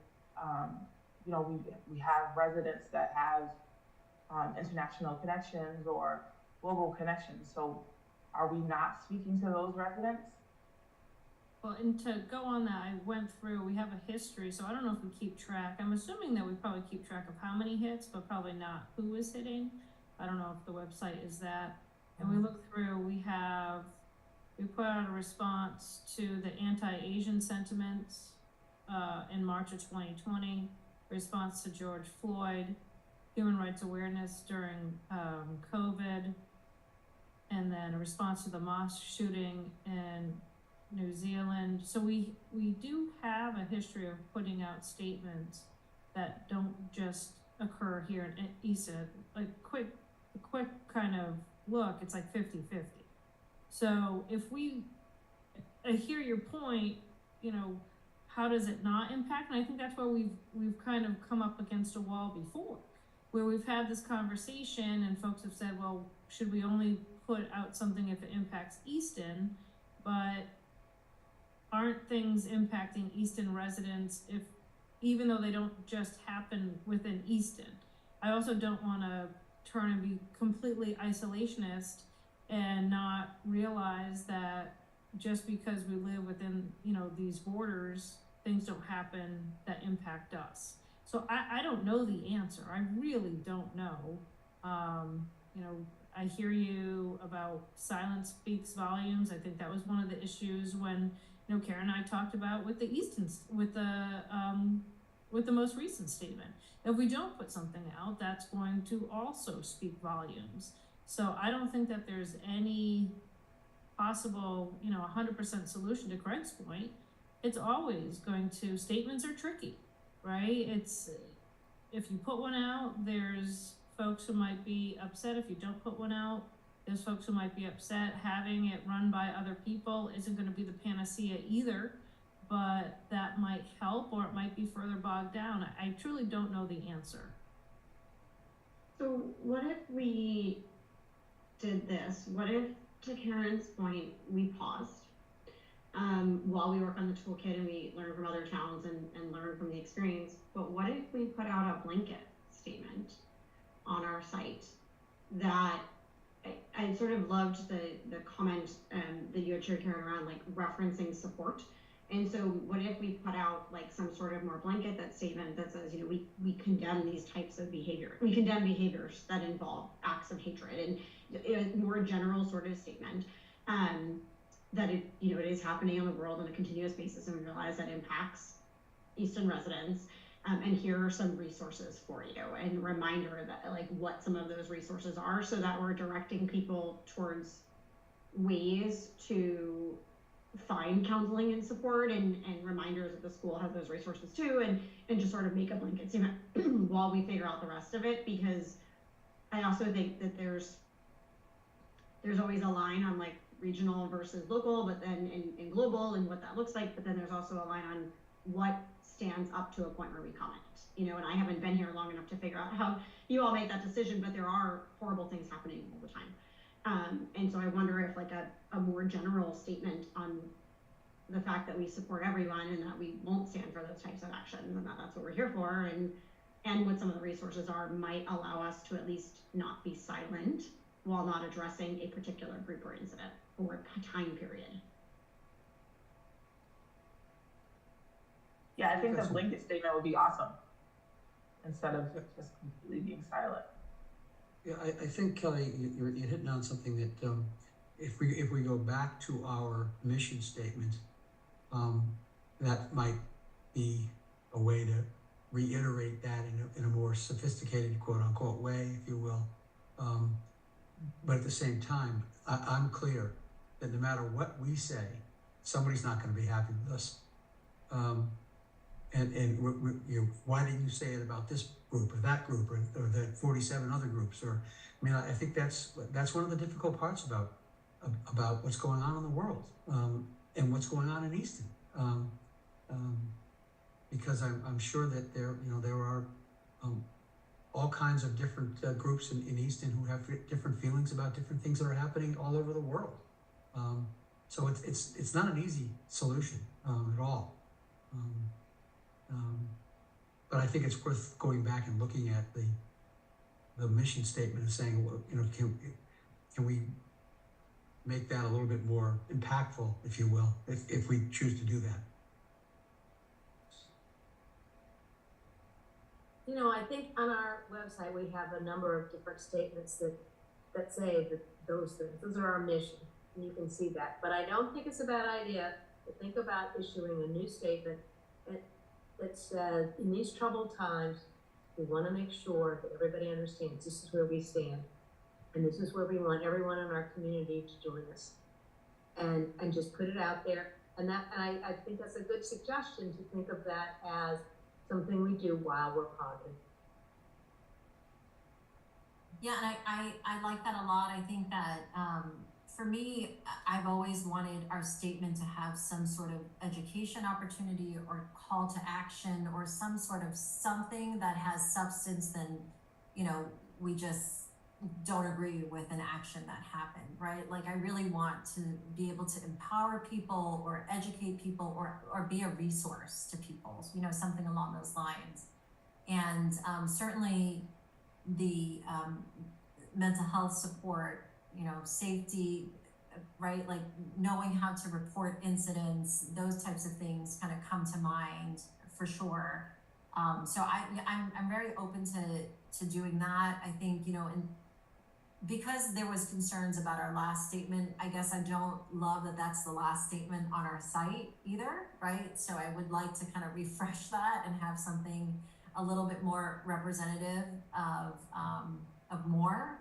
we have residents that have international connections or global connections. So are we not speaking to those residents? Well, and to go on that, I went through, we have a history, so I don't know if we keep track. I'm assuming that we probably keep track of how many hits, but probably not who is hitting. I don't know if the website is that. And we look through, we put out a response to the anti-Asian sentiments in March of 2020, response to George Floyd, human rights awareness during COVID, and then a response to the mosque shooting in New Zealand. So we do have a history of putting out statements that don't just occur here in Easton. Like a quick kind of look, it's like 50-50. So I hear your point, how does it not impact? And I think that's where we've kind of come up against a wall before, where we've had this conversation and folks have said, well, should we only put out something if it impacts Easton? But aren't things impacting Easton residents even though they don't just happen within Easton? I also don't want to turn and be completely isolationist and not realize that just because we live within, these borders, things don't happen that impact us. So I don't know the answer. I really don't know. I hear you about silence speaks volumes. I think that was one of the issues when, Karen and I talked about with the with the most recent statement. If we don't put something out, that's going to also speak volumes. So I don't think that there's any possible, 100% solution to Craig's point. It's always going to, statements are tricky, right? If you put one out, there's folks who might be upset. If you don't put one out, there's folks who might be upset. Having it run by other people isn't going to be the panacea either, but that might help, or it might be further bogged down. I truly don't know the answer. So what if we did this? What if, to Karen's point, we paused while we work on the toolkit and we learn from other towns and learn from the experience? But what if we put out a blanket statement on our site that I sort of loved the comment that you had shared, Karen, around like referencing support. And so what if we put out like some sort of more blanket statement that says, we condemn these types of behavior. We condemn behaviors that involve acts of hatred, and a more general sort of statement that it is happening in the world on a continuous basis, and we realize that impacts Easton residents. And here are some resources for you, and a reminder that like what some of those resources are, so that we're directing people towards ways to find counseling and support and reminders that the school has those resources too, and just sort of make a blanket statement while we figure out the rest of it, because I also think that there's always a line on like regional versus local, but then in global and what that looks like, but then there's also a line on what stands up to a point where we comment, you know, and I haven't been here long enough to figure out how you all make that decision, but there are horrible things happening all the time. And so I wonder if like a more general statement on the fact that we support everyone and that we won't stand for those types of actions and that that's what we're here for, and what some of the resources are might allow us to at least not be silent while not addressing a particular group or incident or time period. Yeah, I think the blanket statement would be awesome instead of just completely being silent. Yeah, I think, Kelly, you're hitting on something that if we go back to our mission statement, that might be a way to reiterate that in a more sophisticated, quote unquote, way, if you will. But at the same time, I'm clear that no matter what we say, somebody's not going to be happy with us. Why didn't you say it about this group or that group or the 47 other groups? Or, I mean, I think that's one of the difficult parts about what's going on in the world, and what's going on in Easton. Because I'm sure that there are all kinds of different groups in Easton who have different feelings about different things that are happening all over the world. So it's not an easy solution at all. But I think it's worth going back and looking at the mission statement and saying, well, you know, can we make that a little bit more impactful, if you will, if we choose to do that. You know, I think on our website we have a number of different statements that say that those things. Those are our mission, and you can see that. But I don't think it's a bad idea to think about issuing a new statement that says, in these troubled times, we want to make sure that everybody understands this is where we stand, and this is where we want everyone in our community to join us, and just put it out there. And I think that's a good suggestion to think of that as something we do while we're positive. Yeah, and I like that a lot. I think that for me, I've always wanted our statement to have some sort of education opportunity or call to action or some sort of something that has substance than, you know, we just don't agree with an action that happened, right? Like I really want to be able to empower people or educate people or be a resource to people, you know, something along those lines. And certainly the mental health support, you know, safety, right? Like knowing how to report incidents, those types of things kind of come to mind for sure. So I'm very open to doing that. I think, you know, and because there was concerns about our last statement, I guess I don't love that that's the last statement on our site either, right? So I would like to kind of refresh that and have something a little bit more representative of more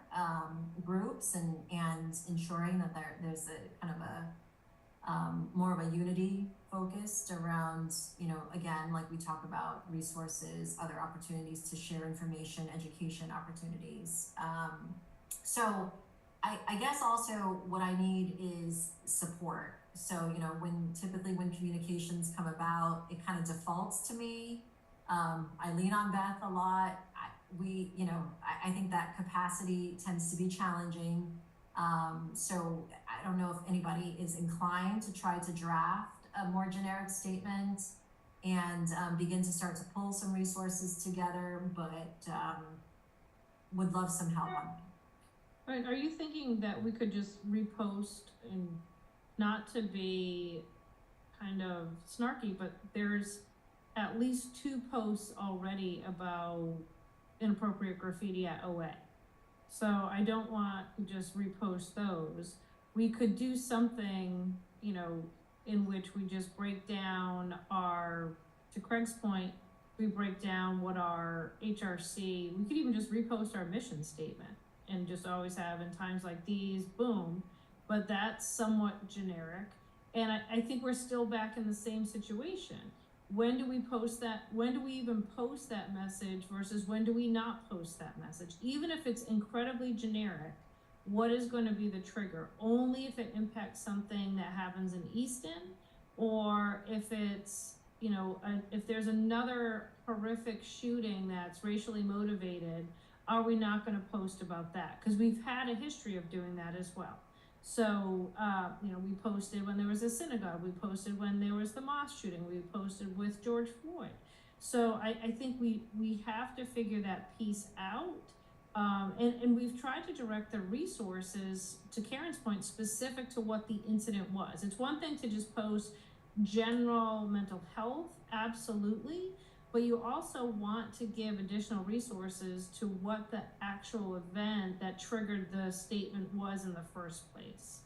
groups and ensuring that there's a kind of a more of a unity focused around, you know, again, like we talk about resources, other opportunities to share information, education opportunities. So I guess also what I need is support. So, you know, typically when communications come about, it kind of defaults to me. I lean on Beth a lot. I think that capacity tends to be challenging. So I don't know if anybody is inclined to try to draft a more generic statement and begin to start to pull some resources together, but would love some help on that. Right, are you thinking that we could just repost, and not to be kind of snarky, but there's at least 2 posts already about inappropriate graffiti at OA. So I don't want to just repost those. We could do something, you know, in which we just break down to Craig's point, we break down what our HRC, we could even just repost our mission statement and just always have in times like these, boom, but that's somewhat generic. And I think we're still back in the same situation. When do we post that? When do we even post that message versus when do we not post that message? Even if it's incredibly generic, what is going to be the trigger? Only if it impacts something that happens in Easton, or if it's, you know, if there's another horrific shooting that's racially motivated, are we not going to post about that? Because we've had a history of doing that as well. So, you know, we posted when there was a synagogue, we posted when there was the mosque shooting, we posted with George Floyd. So I think we have to figure that piece out. And we've tried to direct the resources, to Karen's point, specific to what the incident was. It's one thing to just post general mental health, absolutely, but you also want to give additional resources to what the actual event that triggered the statement was in the first place.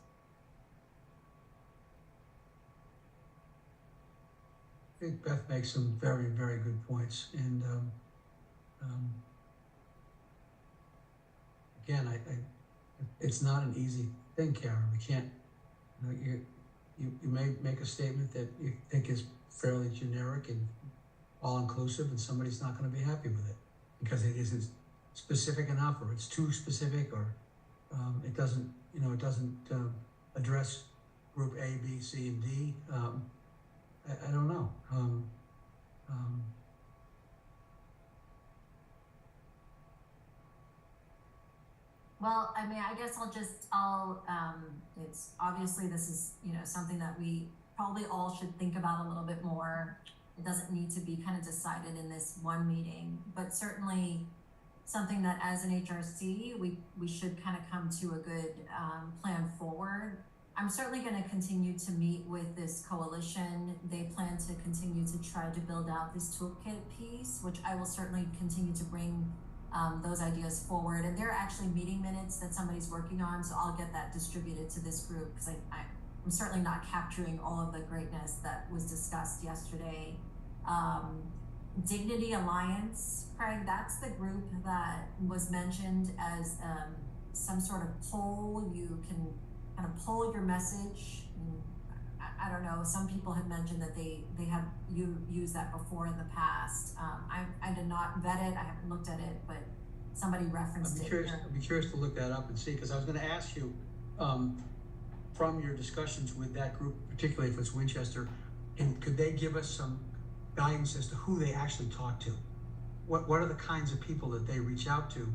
I think Beth makes some very, very good points, and again, it's not an easy thing, Karen. We can't, you know, you may make a statement that you think is fairly generic and all-inclusive, and somebody's not going to be happy with it because it isn't specific enough, or it's too specific, or it doesn't, you know, it doesn't address group A, B, C, and D. I don't know. Well, I mean, I guess it's obviously this is, you know, something that we probably all should think about a little bit more. It doesn't need to be kind of decided in this one meeting, but certainly something that as an HRC, we should kind of come to a good plan forward. I'm certainly going to continue to meet with this coalition. They plan to continue to try to build out this toolkit piece, which I will certainly continue to bring those ideas forward. And there are actually meeting minutes that somebody's working on, so I'll get that distributed to this group, because I'm certainly not capturing all of the greatness that was discussed yesterday. Dignity Alliance, Craig, that's the group that was mentioned as some sort of poll. You can kind of poll your message. I don't know, some people have mentioned that they have used that before in the past. I did not vet it, I haven't looked at it, but somebody referenced it. I'd be curious to look that up and see, because I was going to ask you, from your discussions with that group, particularly if it's Winchester, and could they give us some guidance as to who they actually talk to? What are the kinds of people that they reach out to?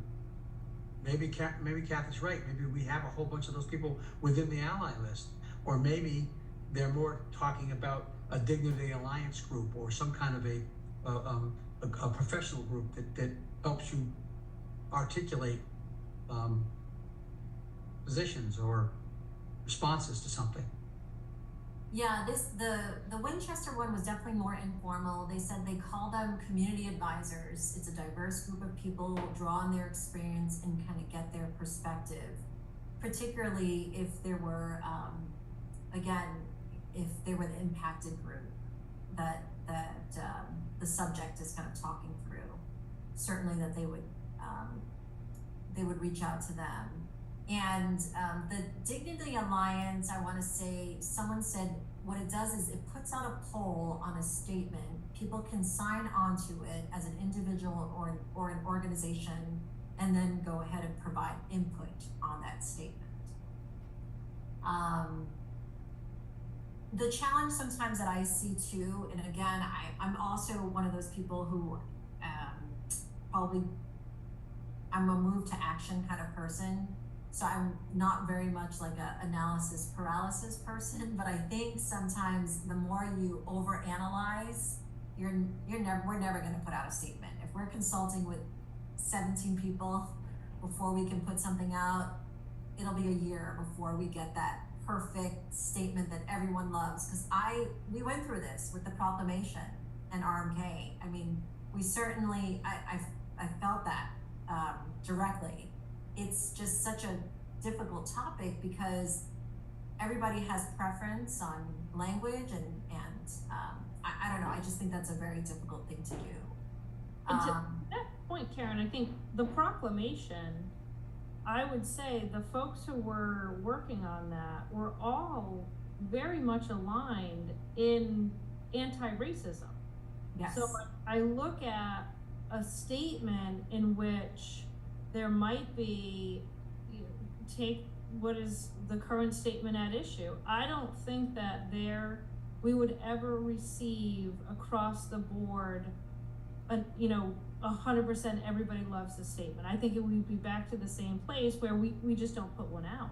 Maybe Kathy's right. Maybe we have a whole bunch of those people within the ally list, or maybe they're more talking about a Dignity Alliance group or some kind of a professional group that helps you articulate positions or responses to something. Yeah, the Winchester one was definitely more informal. They said they call them community advisors. It's a diverse group of people who draw on their experience and kind of get their perspective, particularly if there were, again, if they were the impacted group that the subject is kind of talking through. Certainly that they would reach out to them. And the Dignity Alliance, I want to say, someone said what it does is it puts out a poll on a statement. People can sign onto it as an individual or an organization, and then go ahead and provide input on that statement. The challenge sometimes that I see too, and again, I'm also one of those people who probably, I'm a move to action kind of person. So I'm not very much like a analysis paralysis person, but I think sometimes the more you overanalyze, we're never going to put out a statement. If we're consulting with 17 people before we can put something out, it'll be a year before we get that perfect statement that everyone loves. Because we went through this with the proclamation and RMK. I mean, we certainly, I felt that directly. It's just such a difficult topic because everybody has preference on language, and I don't know, I just think that's a very difficult thing to do. And to that point, Karen, I think the proclamation, I would say the folks who were working on that were all very much aligned in anti-racism. Yes. So I look at a statement in which there might be, you know, take what is the current statement at issue. I don't think that we would ever receive across the board, 100% everybody loves the statement. I think it would be back to the same place where we just don't put one out,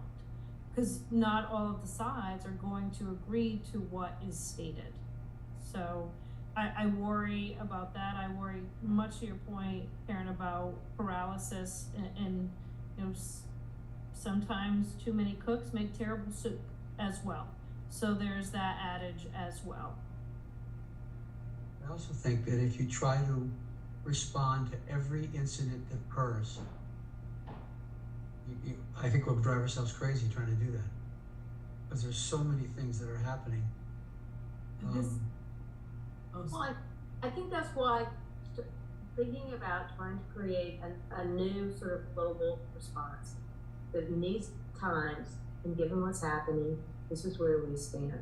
because not all of the sides are going to agree to what is stated. So I worry about that. I worry, much to your point, Karen, about paralysis and sometimes too many cooks make terrible soup as well. So there's that adage as well. I also think that if you try to respond to every incident that occurs, I think we'll drive ourselves crazy trying to do that, because there's so many things that are happening. Well, I think that's why thinking about trying to create a new sort of global response that in these times, and given what's happening, this is where we stand.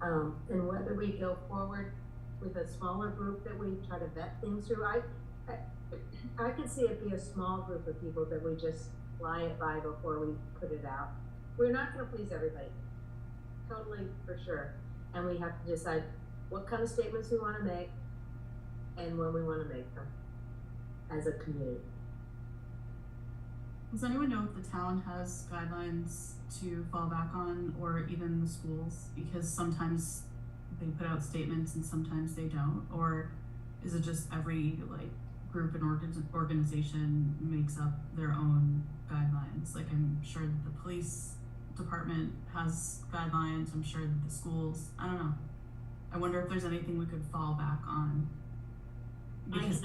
And whether we go forward with a smaller group that we try to vet things through, I could see it be a small group of people that we just fly it by before we put it out. We're not going to please everybody, totally for sure. And we have to decide what kind of statements we want to make and when we want to make them as a community. Does anyone know if the town has guidelines to fall back on, or even the schools? Because sometimes they put out statements and sometimes they don't, or is it just every group and organization makes up their own guidelines? Like, I'm sure that the police department has guidelines, I'm sure that the schools, I don't know. I wonder if there's anything we could fall back on, because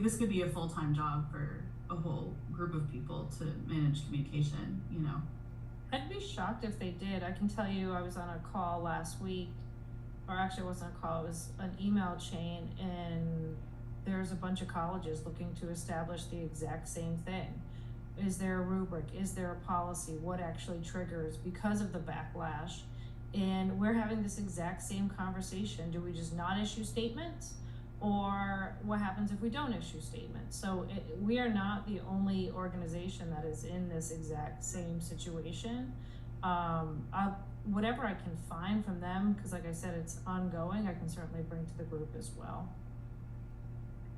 this could be a full-time job for a whole group of people to manage communication, I'd be shocked if they did. I can tell you, I was on a call last week, or actually it wasn't a call, it was an email chain, and there's a bunch of colleges looking to establish the exact same thing. Is there a rubric? Is there a policy? What actually triggers because of the backlash? And we're having this exact same conversation. Do we just not issue statements? Or what happens if we don't issue statements? So we are not the only organization that is in this exact same situation. Whatever I can find from them, because like I said, it's ongoing, I can certainly bring to the group as well.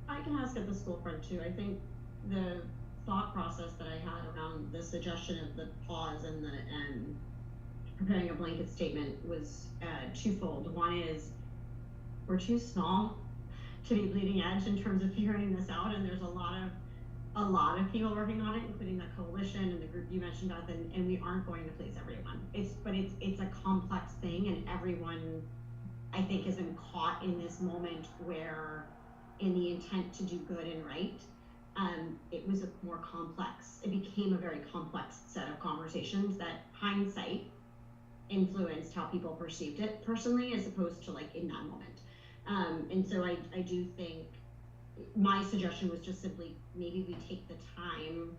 I can ask at the school front too. I think the thought process that I had around the suggestion of the pause and preparing a blanket statement was twofold. One is, we're too small to be bleeding edge in terms of figuring this out, and there's a lot of people working on it, including the coalition and the group you mentioned, Beth, and we aren't going to please everyone. It's a complex thing, and everyone, I think, has been caught in this moment where, in the intent to do good and right, it was more complex. It became a very complex set of conversations that hindsight influenced how people perceived it personally, as opposed to in that moment. And so I do think my suggestion was just simply, maybe we take the time,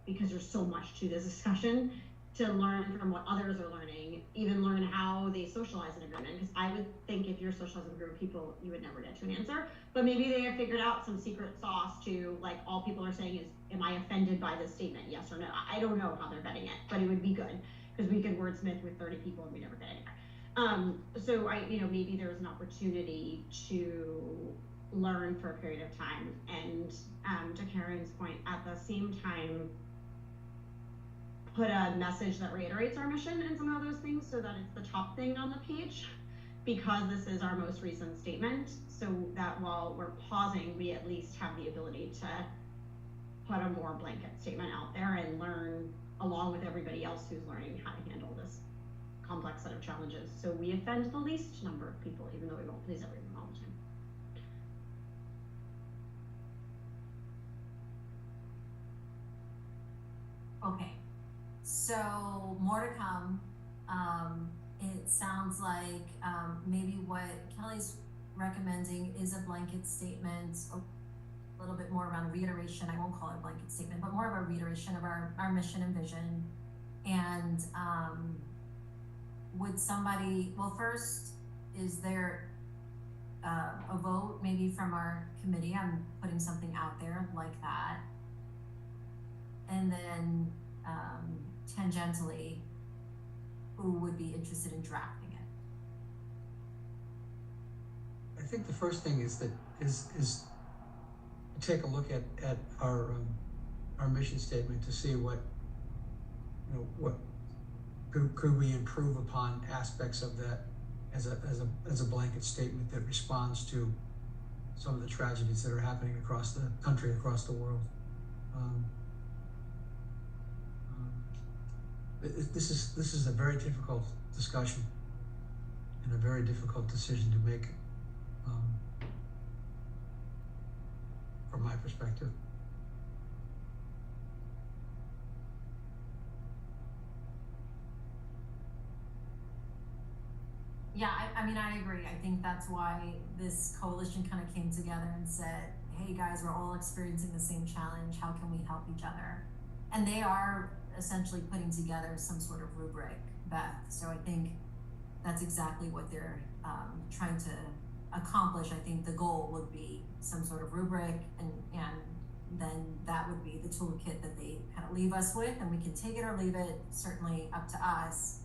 because there's so much to this discussion, to learn from what others are learning, even learn how they socialize in agreement. Because I would think if you're socializing with a group of people, you would never get to an answer. But maybe they have figured out some secret sauce to, all people are saying is, am I offended by this statement? Yes or no? I don't know how they're vetting it, but it would be good, because we could wordsmith with 30 people and we never get anywhere. So maybe there's an opportunity to learn for a period of time, and to Karen's point, at the same time, put a message that reiterates our mission and some of those things, so that it's the top thing on the page, because this is our most recent statement, so that while we're pausing, we at least have the ability to put a more blanket statement out there and learn along with everybody else who's learning how to handle this complex set of challenges. So we offend the least number of people, even though we won't please everyone all the time. Okay, so more to come. It sounds like maybe what Kelly's recommending is a blanket statement, a little bit more around reiteration. I won't call it a blanket statement, but more of a reiteration of our mission and vision, and would somebody, well, first, is there a vote maybe from our committee on putting something out there like that? And then tangentially, who would be interested in drafting it? I think the first thing is to take a look at our mission statement to see what, you know, what could we improve upon aspects of that as a blanket statement that responds to some of the tragedies that are happening across the country, across the world. This is a very difficult discussion and a very difficult decision to make, from my perspective. Yeah, I mean, I agree. I think that's why this coalition kind of came together and said, hey guys, we're all experiencing the same challenge. How can we help each other? And they are essentially putting together some sort of rubric, Beth. So I think that's exactly what they're trying to accomplish. I think the goal would be some sort of rubric, and then that would be the toolkit that they kind of leave us with, and we can take it or leave it, certainly up to us,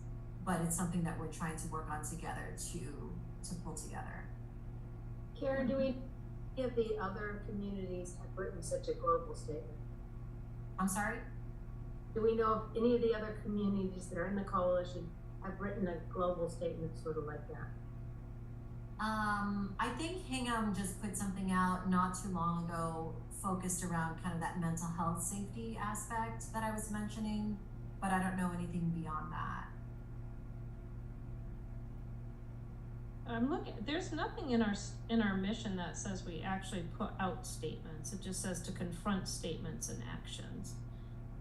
but it's something that we're trying to work on together to pull together. Karen, do any of the other communities have written such a global statement? I'm sorry? Do we know if any of the other communities that are in the coalition have written a global statement sort of like that? I think Hingham just put something out not too long ago focused around kind of that mental health safety aspect that I was mentioning, but I don't know anything beyond that. I'm looking, there's nothing in our mission that says we actually put out statements. It just says to confront statements and actions.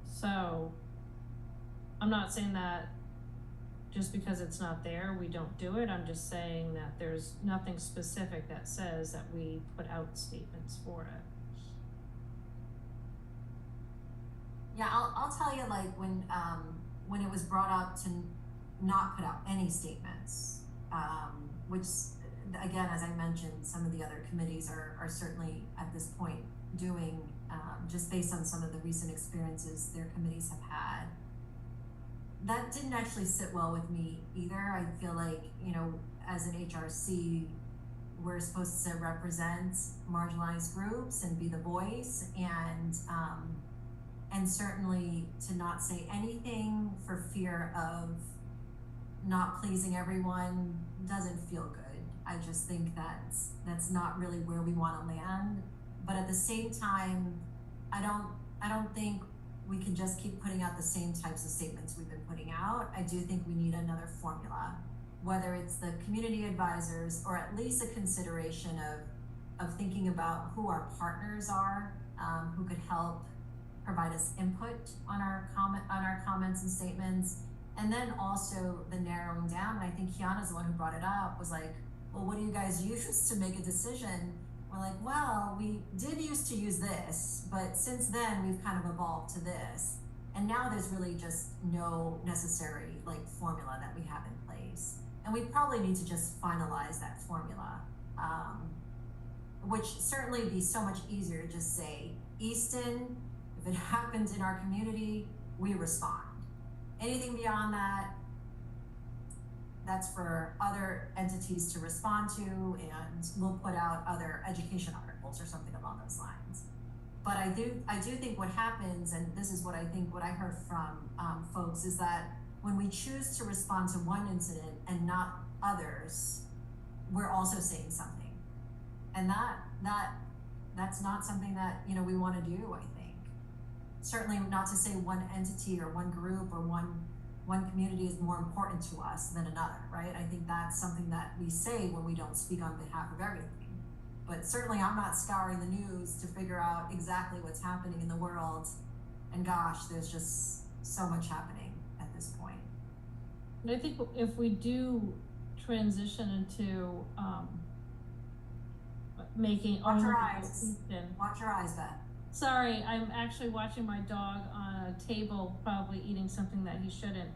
So I'm not saying that just because it's not there, we don't do it. I'm just saying that there's nothing specific that says that we put out statements for it. Yeah, I'll tell you, like, when it was brought up to not put out any statements, which, again, as I mentioned, some of the other committees are certainly at this point doing, just based on some of the recent experiences their committees have had. That didn't actually sit well with me either. I feel like, you know, as an HRC, we're supposed to represent marginalized groups and be the voice, and certainly to not say anything for fear of not pleasing everyone doesn't feel good. I just think that's not really where we want to land. But at the same time, I don't think we can just keep putting out the same types of statements we've been putting out. I do think we need another formula, whether it's the community advisors or at least a consideration of thinking about who our partners are, who could help provide us input on our comments and statements. And then also the narrowing down, and I think Kiana's the one who brought it up, was like, well, what do you guys use to make a decision? We're like, well, we did used to use this, but since then we've kind of evolved to this. And now there's really just no necessary like formula that we have in place. And we probably need to just finalize that formula, which certainly be so much easier to just say, Easton, if it happens in our community, we respond. Anything beyond that, that's for other entities to respond to, and we'll put out other education articles or something along those lines. But I do think what happens, and this is what I think, what I heard from folks, is that when we choose to respond to one incident and not others, we're also saying something. And that's not something that, you know, we want to do, I think. Certainly not to say one entity or one group or one community is more important to us than another, right? I think that's something that we say when we don't speak on behalf of everything. But certainly I'm not scouring the news to figure out exactly what's happening in the world. And gosh, there's just so much happening at this point. And I think if we do transition into making Watch your eyes. Watch your eyes, Beth. Sorry, I'm actually watching my dog on a table, probably eating something that he shouldn't.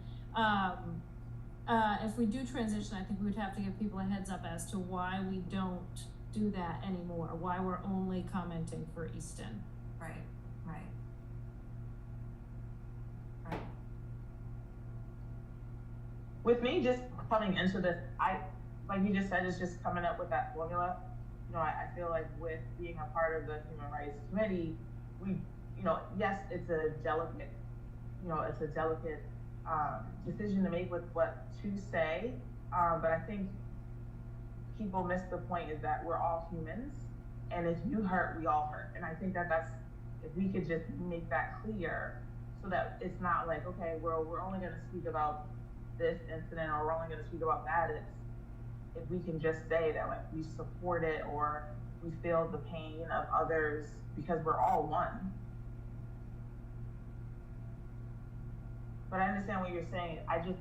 if we do transition, I think we would have to give people a heads up as to why we don't do that anymore, why we're only commenting for Easton. Right, right. Right. With me just coming into this, like you just said, is just coming up with that formula. You know, I feel like with being a part of the Human Rights Committee, we, you know, yes, it's a delicate, decision to make with what to say. But I think people miss the point is that we're all humans, and if you hurt, we all hurt. And I think that's, if we could just make that clear, so that it's not like, okay, we're only going to speak about this incident, or we're only going to speak about that. It's, if we can just say that, like, we support it, or we feel the pain of others, because we're all one. But I understand what you're saying. I just,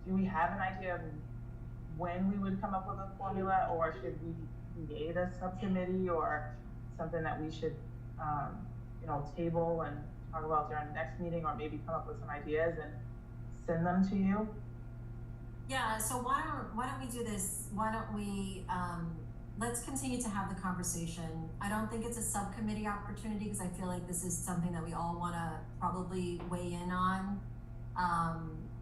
do we have an idea of when we would come up with a formula, or should we create a subcommittee, or something that we should, table and talk about during the next meeting, or maybe come up with some ideas and send them to you? Yeah, so why don't we do this? Why don't we, let's continue to have the conversation. I don't think it's a subcommittee opportunity, because I feel like this is something that we all want to probably weigh in on.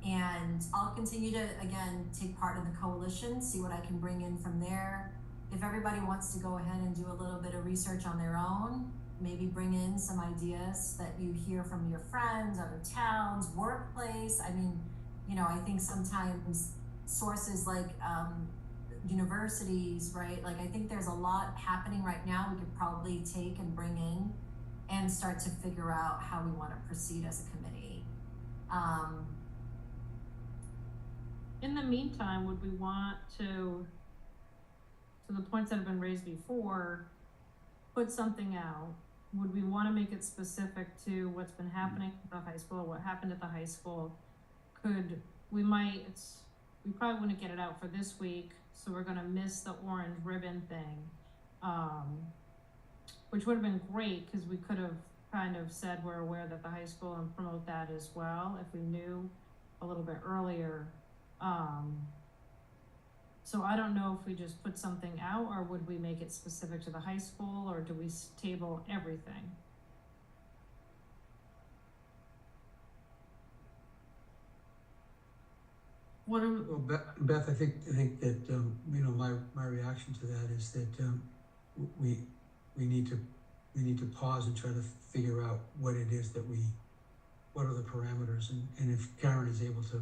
And I'll continue to, again, take part in the coalition, see what I can bring in from there. If everybody wants to go ahead and do a little bit of research on their own, maybe bring in some ideas that you hear from your friends, other towns, workplace. I mean, you know, I think sometimes sources like universities, right? Like, I think there's a lot happening right now we could probably take and bring in and start to figure out how we want to proceed as a committee. In the meantime, would we want to the points that have been raised before, put something out? Would we want to make it specific to what's been happening at the high school, what happened at the high school? We probably wouldn't get it out for this week, so we're gonna miss the orange ribbon thing, which would have been great, because we could have kind of said we're aware that the high school, and promote that as well if we knew a little bit earlier. So I don't know if we just put something out, or would we make it specific to the high school, or do we table everything? Well, Beth, I think that my reaction to that is that we need to pause and try to figure out what it is that what are the parameters, and if Karen is able to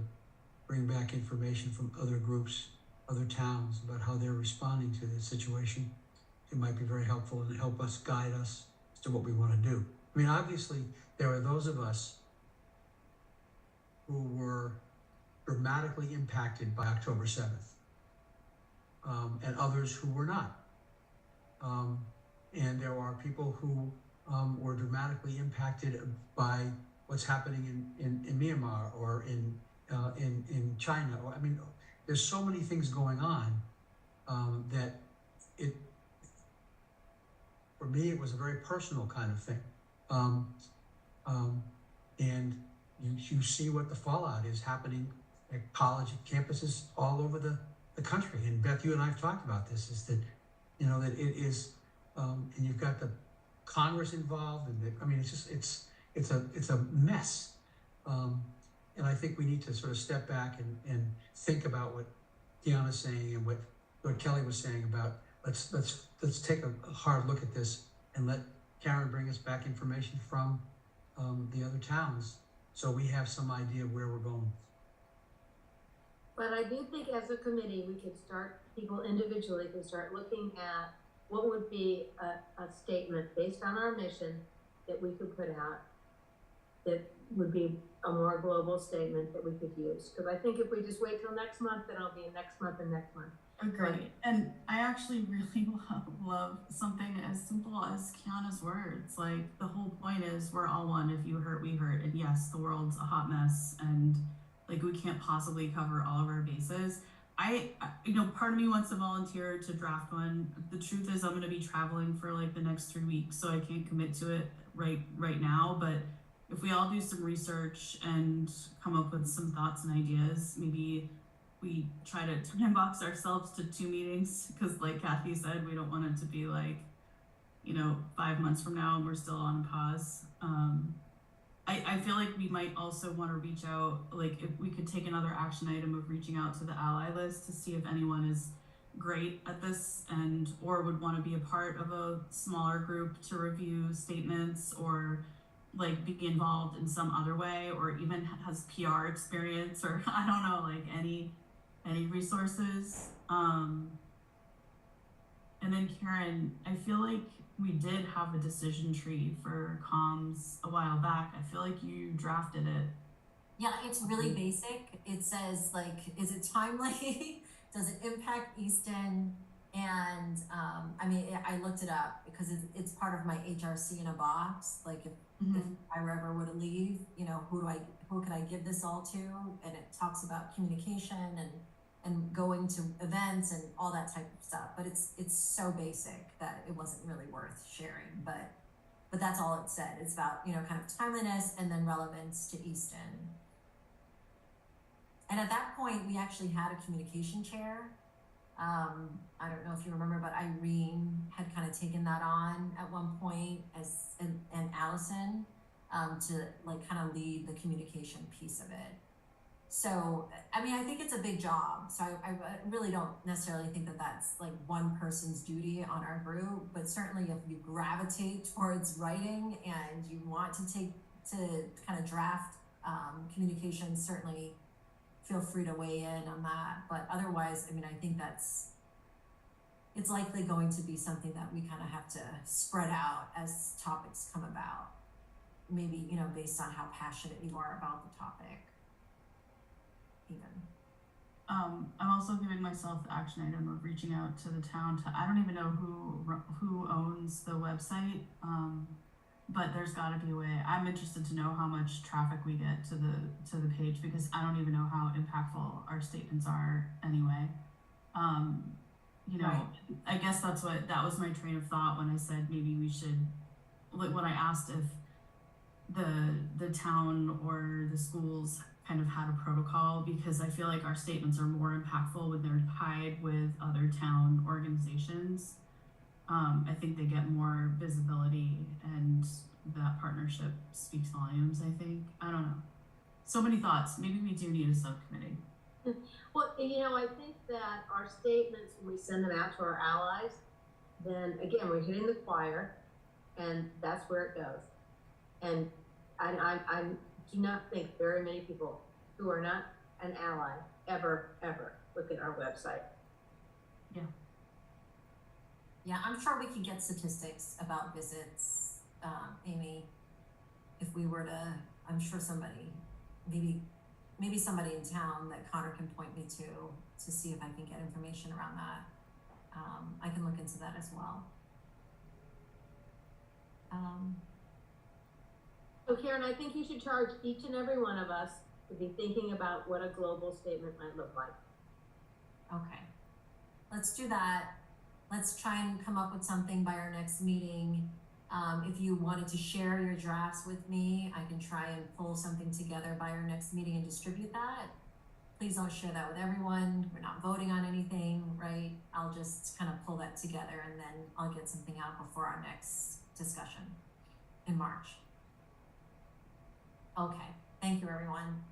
bring back information from other groups, other towns, about how they're responding to the situation, it might be very helpful and help us, guide us as to what we want to do. I mean, obviously, there are those of us who were dramatically impacted by October 7th, and others who were not. And there are people who were dramatically impacted by what's happening in Myanmar, or in China. I mean, there's so many things going on that for me, it was a very personal kind of thing. And you see what the fallout is happening at college campuses all over the country. And Beth, you and I have talked about this, is that, that it is, and you've got the Congress involved, and it's a mess. And I think we need to sort of step back and think about what Deanna's saying, and what Kelly was saying about, let's take a hard look at this, and let Karen bring us back information from the other towns, so we have some idea where we're going. But I do think as a committee, we could start, people individually could start looking at what would be a statement based on our mission that we could put out, that would be a more global statement that we could use. Because I think if we just wait till next month, then it'll be next month and next month. Agreed. And I actually really love something as simple as Kiana's words. Like, the whole point is we're all one. If you hurt, we hurt. And yes, the world's a hot mess, and like, we can't possibly cover all of our bases. Part of me wants to volunteer to draft one. The truth is, I'm going to be traveling for like the next 3 weeks, so I can't commit to it right now. But if we all do some research and come up with some thoughts and ideas, maybe we try to time box ourselves to 2 meetings, because like Kathy said, we don't want it to be like, 5 months from now and we're still on pause. I feel like we might also want to reach out, like if we could take another action item of reaching out to the ally list to see if anyone is great at this and or would want to be a part of a smaller group to review statements, or like be involved in some other way, or even has PR experience, or I don't know, like any resources. And then Karen, I feel like we did have a decision tree for comms a while back. I feel like you drafted it. Yeah, it's really basic. It says like, is it timely? Does it impact Easton? And I mean, I looked it up because it's part of my HRC in a box. Like if I ever were to leave, who could I give this all to? And it talks about communication and going to events and all that type of stuff. But it's so basic that it wasn't really worth sharing. But that's all it said. It's about, kind of timeliness and then relevance to Easton. And at that point, we actually had a communication chair. I don't know if you remember, but Irene had kind of taken that on at one point and Allison, to like kind of lead the communication piece of it. So, I mean, I think it's a big job. So I really don't necessarily think that that's like one person's duty on our group, but certainly if you gravitate towards writing and you want to kind of draft communications, certainly feel free to weigh in on that. But otherwise, I mean, I think it's likely going to be something that we kind of have to spread out as topics come about. Maybe, based on how passionate you are about the topic. Even. I'm also giving myself the action item of reaching out to the town I don't even know who owns the website, but there's got to be a way. I'm interested to know how much traffic we get to the page, because I don't even know how impactful our statements are anyway. Right. I guess that was my train of thought when I said maybe we should, like when I asked if the town or the schools kind of had a protocol, because I feel like our statements are more impactful when they're tied with other town organizations. I think they get more visibility, and that partnership speaks volumes, I think. I don't know. So many thoughts. Maybe we do need a subcommittee. Well, I think that our statements, when we send them out to our allies, then again, we're hitting the choir, and that's where it goes. And I do not think very many people who are not an ally ever look at our website. Yeah. Yeah, I'm sure we can get statistics about visits, Amy, if we were to, I'm sure somebody, maybe somebody in town that Connor can point me to see if I can get information around that. I can look into that as well. So Karen, I think you should charge each and every one of us to be thinking about what a global statement might look like. Okay, let's do that. Let's try and come up with something by our next meeting. If you wanted to share your drafts with me, I can try and pull something together by our next meeting and distribute that. Please don't share that with everyone. We're not voting on anything, right? I'll just kind of pull that together and then I'll get something out before our next discussion in March. Okay, thank you everyone.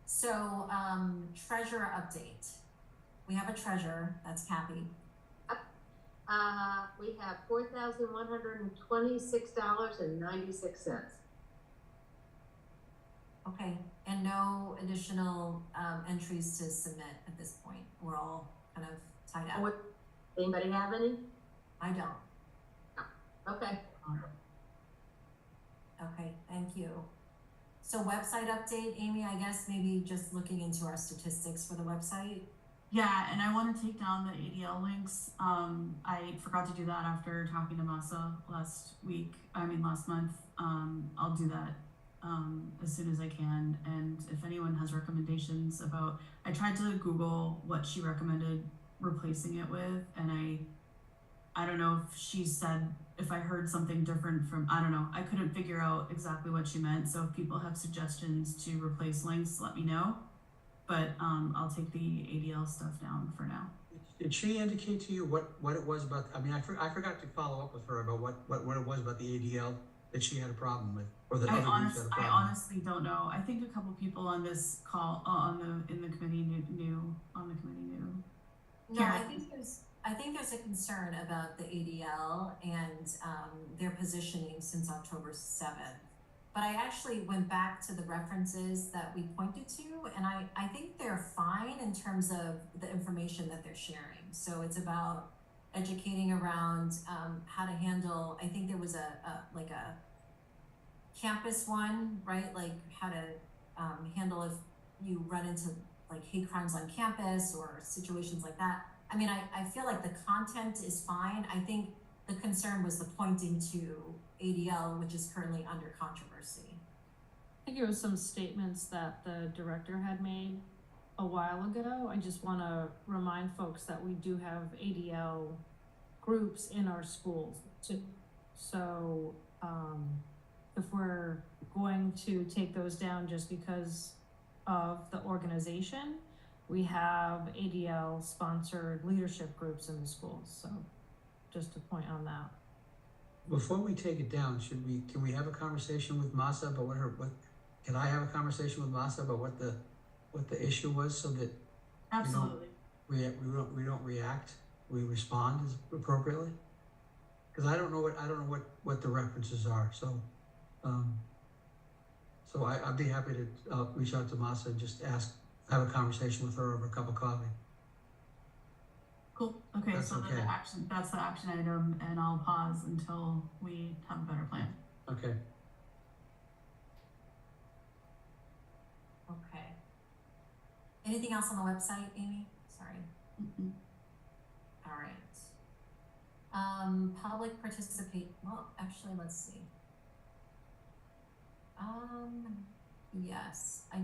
So, treasurer update. We have a treasurer, that's Kathy. We have $4,126.96. Okay, and no additional entries to submit at this point. We're all kind of tied up. Anybody have any? I don't. Okay. Okay, thank you. So website update, Amy, I guess maybe just looking into our statistics for the website. Yeah, and I want to take down the ADL links. I forgot to do that after talking to Masa last month. I'll do that as soon as I can. And if anyone has recommendations about, I tried to Google what she recommended replacing it with, and I don't know if she said if I heard something different from, I don't know, I couldn't figure out exactly what she meant. So if people have suggestions to replace links, let me know. But I'll take the ADL stuff down for now. Did she indicate to you what it was about? I mean, I forgot to follow up with her about what it was about the ADL that she had a problem with, or that other groups had a problem I honestly don't know. I think a couple people on this call, in the committee knew. No, I think there's a concern about the ADL and their positioning since October 7th. But I actually went back to the references that we pointed to, and I think they're fine in terms of the information that they're sharing. So it's about educating around how to handle, I think there was a campus one, right? Like how to handle if you run into like hate crimes on campus or situations like that. I mean, I feel like the content is fine. I think the concern was the pointing to ADL, which is currently under controversy. I think it was some statements that the director had made a while ago. I just want to remind folks that we do have ADL groups in our schools too. So if we're going to take those down just because of the organization, we have ADL sponsored leadership groups in the schools. So just a point on that. Before we take it down, can we have a conversation with Masa about can I have a conversation with Masa about what the issue was, so that Absolutely. we don't react, we respond appropriately? Because I don't know what the references are, so I'd be happy to reach out to Masa and just have a conversation with her over a cup of coffee. Cool. Okay, That's so okay. That's the action item, and I'll pause until we have a better plan. Okay. Okay. Anything else on the website, Amy? Sorry. Mm-mm. All right. Public participate. Well, actually, let's see. Yes, I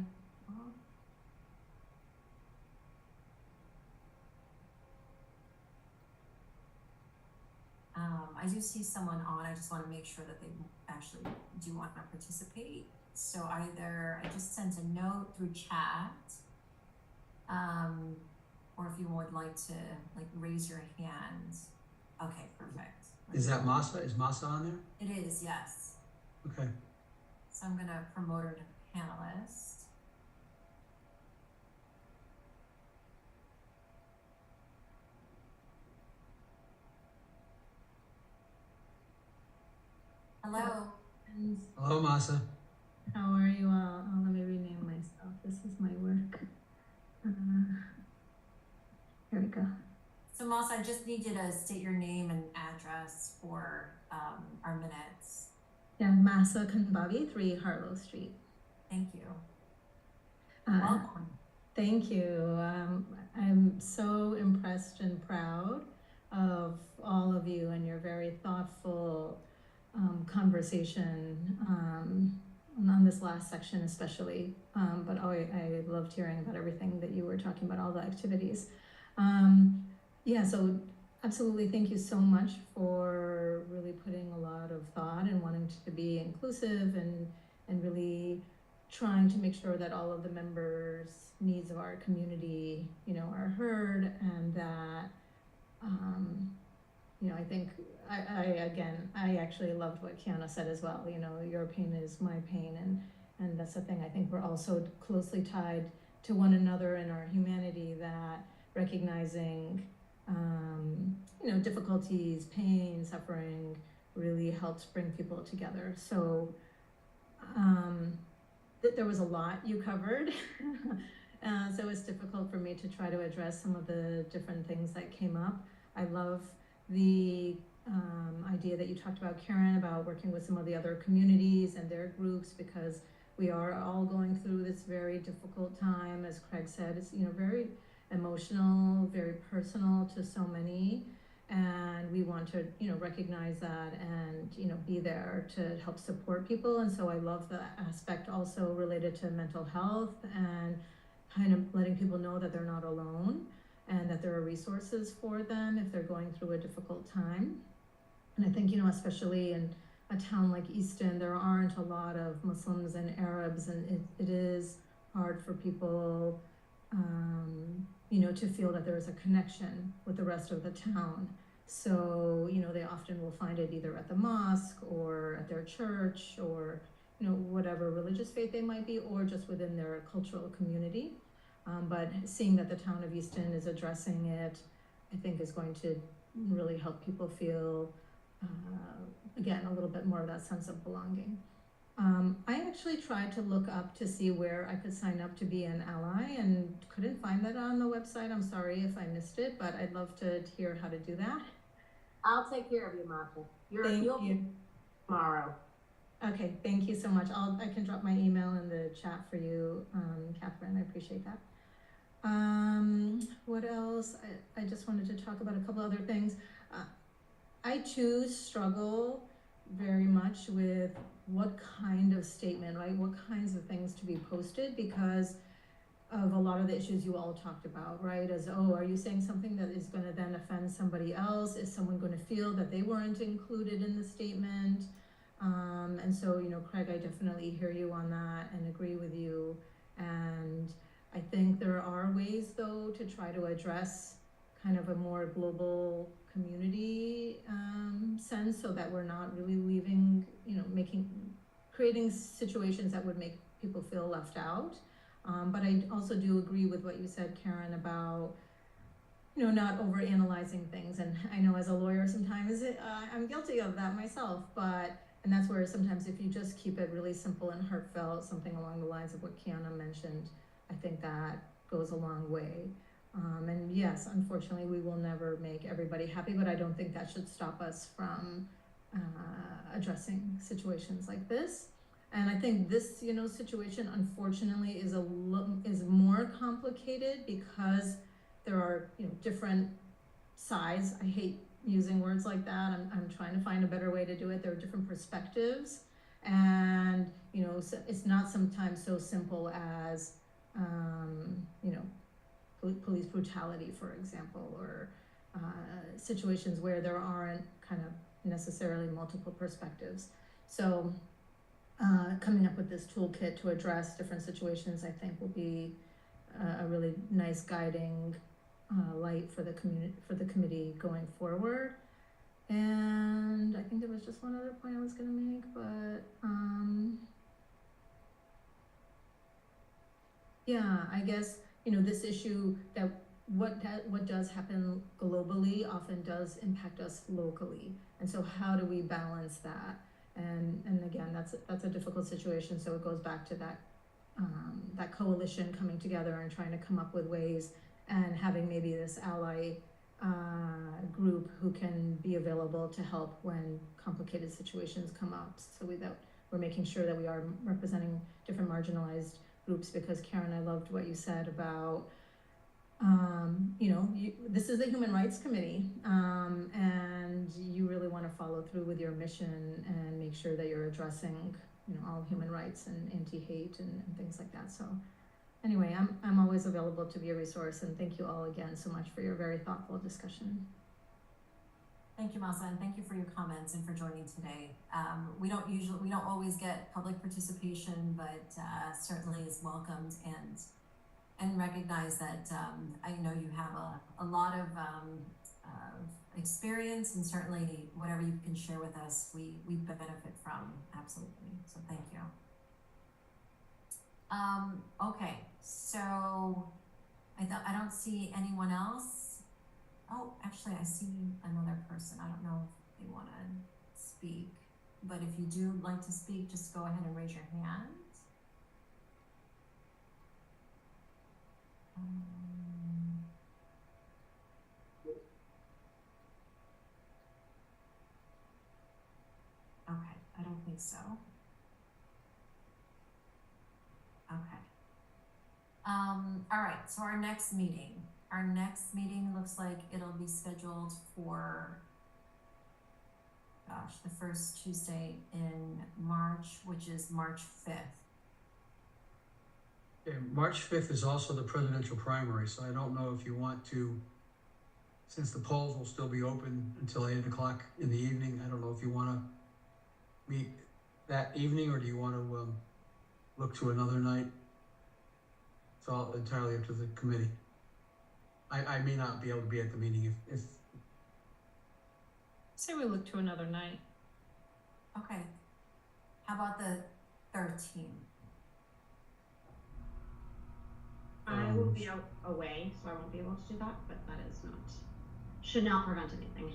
do see someone on. I just want to make sure that they actually do want to participate. So either I just sent a note through chat, or if you would like to raise your hand. Okay, perfect. Is that Masa? Is Masa on there? It is, yes. Okay. So I'm gonna promote her to panelist. Hello. Hello, Masa. How are you all? Oh, let me rename myself. This is my work. Here we go. So Masa, I just need you to state your name and address for our minutes. Yeah, Masa Kanbabi, 3 Harlow Street. Thank you. Welcome. Thank you. I'm so impressed and proud of all of you and your very thoughtful conversation on this last section especially, but I loved hearing about everything that you were talking about, all the activities. Yeah, so absolutely, thank you so much for really putting a lot of thought and wanting to be inclusive and really trying to make sure that all of the members' needs of our community, are heard, and that, I think I actually loved what Kiana said as well. Your pain is my pain, and that's the thing. I think we're also closely tied to one another in our humanity, that recognizing, difficulties, pain, suffering really helps bring people together. So there was a lot you covered. So it's difficult for me to try to address some of the different things that came up. I love the idea that you talked about, Karen, about working with some of the other communities and their groups, because we are all going through this very difficult time. As Craig said, it's very emotional, very personal to so many, and we want to recognize that and be there to help support people. And so I love the aspect also related to mental health and kind of letting people know that they're not alone and that there are resources for them if they're going through a difficult time. And I think, you know, especially in a town like Easton, there aren't a lot of Muslims and Arabs, and it is hard for people, you know, to feel that there is a connection with the rest of the town. So, you know, they often will find it either at the mosque or at their church or, you know, whatever religious faith they might be, or just within their cultural community. But seeing that the town of Easton is addressing it, I think is going to really help people feel, again, a little bit more of that sense of belonging. I actually tried to look up to see where I could sign up to be an ally and couldn't find that on the website. I'm sorry if I missed it, but I'd love to hear how to do that. I'll take care of you, Martha. Thank You'll you. tomorrow. Okay, thank you so much. I can drop my email in the chat for you, Catherine. I appreciate that. What else? I just wanted to talk about a couple other things. I too struggle very much with what kind of statement, right? What kinds of things to be posted, because of a lot of the issues you all talked about, right? As, oh, are you saying something that is going to then offend somebody else? Is someone going to feel that they weren't included in the statement? And so, you know, Craig, I definitely hear you on that and agree with you. And I think there are ways, though, to try to address kind of a more global community sense, so that we're not really leaving, you know, creating situations that would make people feel left out. But I also do agree with what you said, Karen, about, you know, not overanalyzing things. And I know as a lawyer, sometimes I'm guilty of that myself, and that's where sometimes if you just keep it really simple and heartfelt, something along the lines of what Kiana mentioned, I think that goes a long way. And yes, unfortunately, we will never make everybody happy, but I don't think that should stop us from addressing situations like this. And I think this, you know, situation, unfortunately, is more complicated because there are, you know, different sides. I hate using words like that. I'm trying to find a better way to do it. There are different perspectives, and, you know, so it's not sometimes so simple as, you know, police brutality, for example, or situations where there aren't kind of necessarily multiple perspectives. So coming up with this toolkit to address different situations, I think, will be a really nice guiding light for the committee going forward. And I think there was just one other point I was going to make, but yeah, I guess, you know, this issue that what does happen globally often does impact us locally, and so how do we balance that? And again, that's a difficult situation. So it goes back to that that coalition coming together and trying to come up with ways, and having maybe this ally group who can be available to help when complicated situations come up, so that we're making sure that we are representing different marginalized groups. Because Karen, I loved what you said about, you know, this is the Human Rights Committee, and you really want to follow through with your mission and make sure that you're addressing, you know, all human rights and anti-hate and things like that. So anyway, I'm always available to be a resource, and thank you all again so much for your very thoughtful discussion. Thank you, Masa, and thank you for your comments and for joining today. We don't always get public participation, but certainly is welcomed, and recognize that I know you have a lot of experience, and certainly whatever you can share with us, we benefit from, absolutely. So thank you. Okay, so I don't see anyone else. Oh, actually, I see another person. I don't know if they want to speak, but if you do like to speak, just go ahead and raise your hand. Okay, I don't think so. Okay. All right, so our next meeting looks like it'll be scheduled for, gosh, the first Tuesday in March, which is March 5th. Okay, March 5th is also the presidential primary, so I don't know if you want to since the polls will still be open until 8 o'clock in the evening, I don't know if you wanna meet that evening, or do you wanna, look to another night? It's all entirely up to the committee. I may not be able to be at the meeting if Say we look to another night. Okay. How about the 13th? I will be out away, so I won't be able to do that, but that is not, should not prevent anything.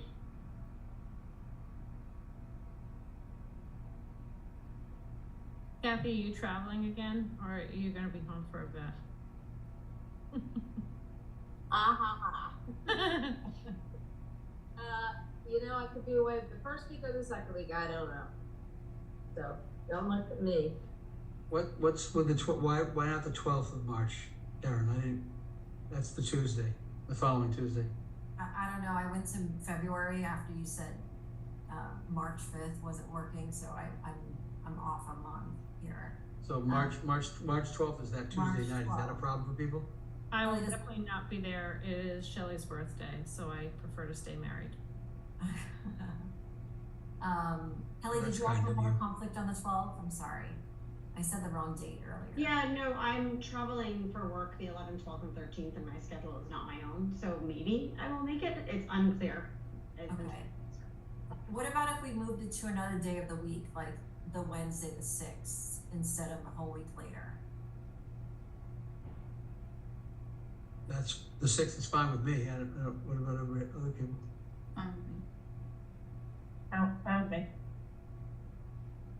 Kathy, are you traveling again, or are you gonna be home for a bit? You know, I could be away the first week or the second week, I don't know. So, don't look at me. what's with the why not the 12th of March, Darren? That's the Tuesday, the following Tuesday. I don't know, I went to February after you said, March 5th wasn't working, so I'm off a month here. So March 12th is that Tuesday March night, is that a 12th. problem for people? I will Well, it is- definitely not be there. It is Shelley's birthday, so I prefer to stay married. Kelly, did That's you also kind of have a you. conflict on the 12th? I'm sorry. I said the wrong date earlier. Yeah, no, I'm traveling for work the 11th, 12th, and 13th, and my schedule is not my own, so maybe I will make it. It's unclear. Okay. What about if we moved it to another day of the week, like the Wednesday the 6th, instead of a whole week later? That's, the 6th is fine with me, I don't, what about other people? Fine with me. Fine with me.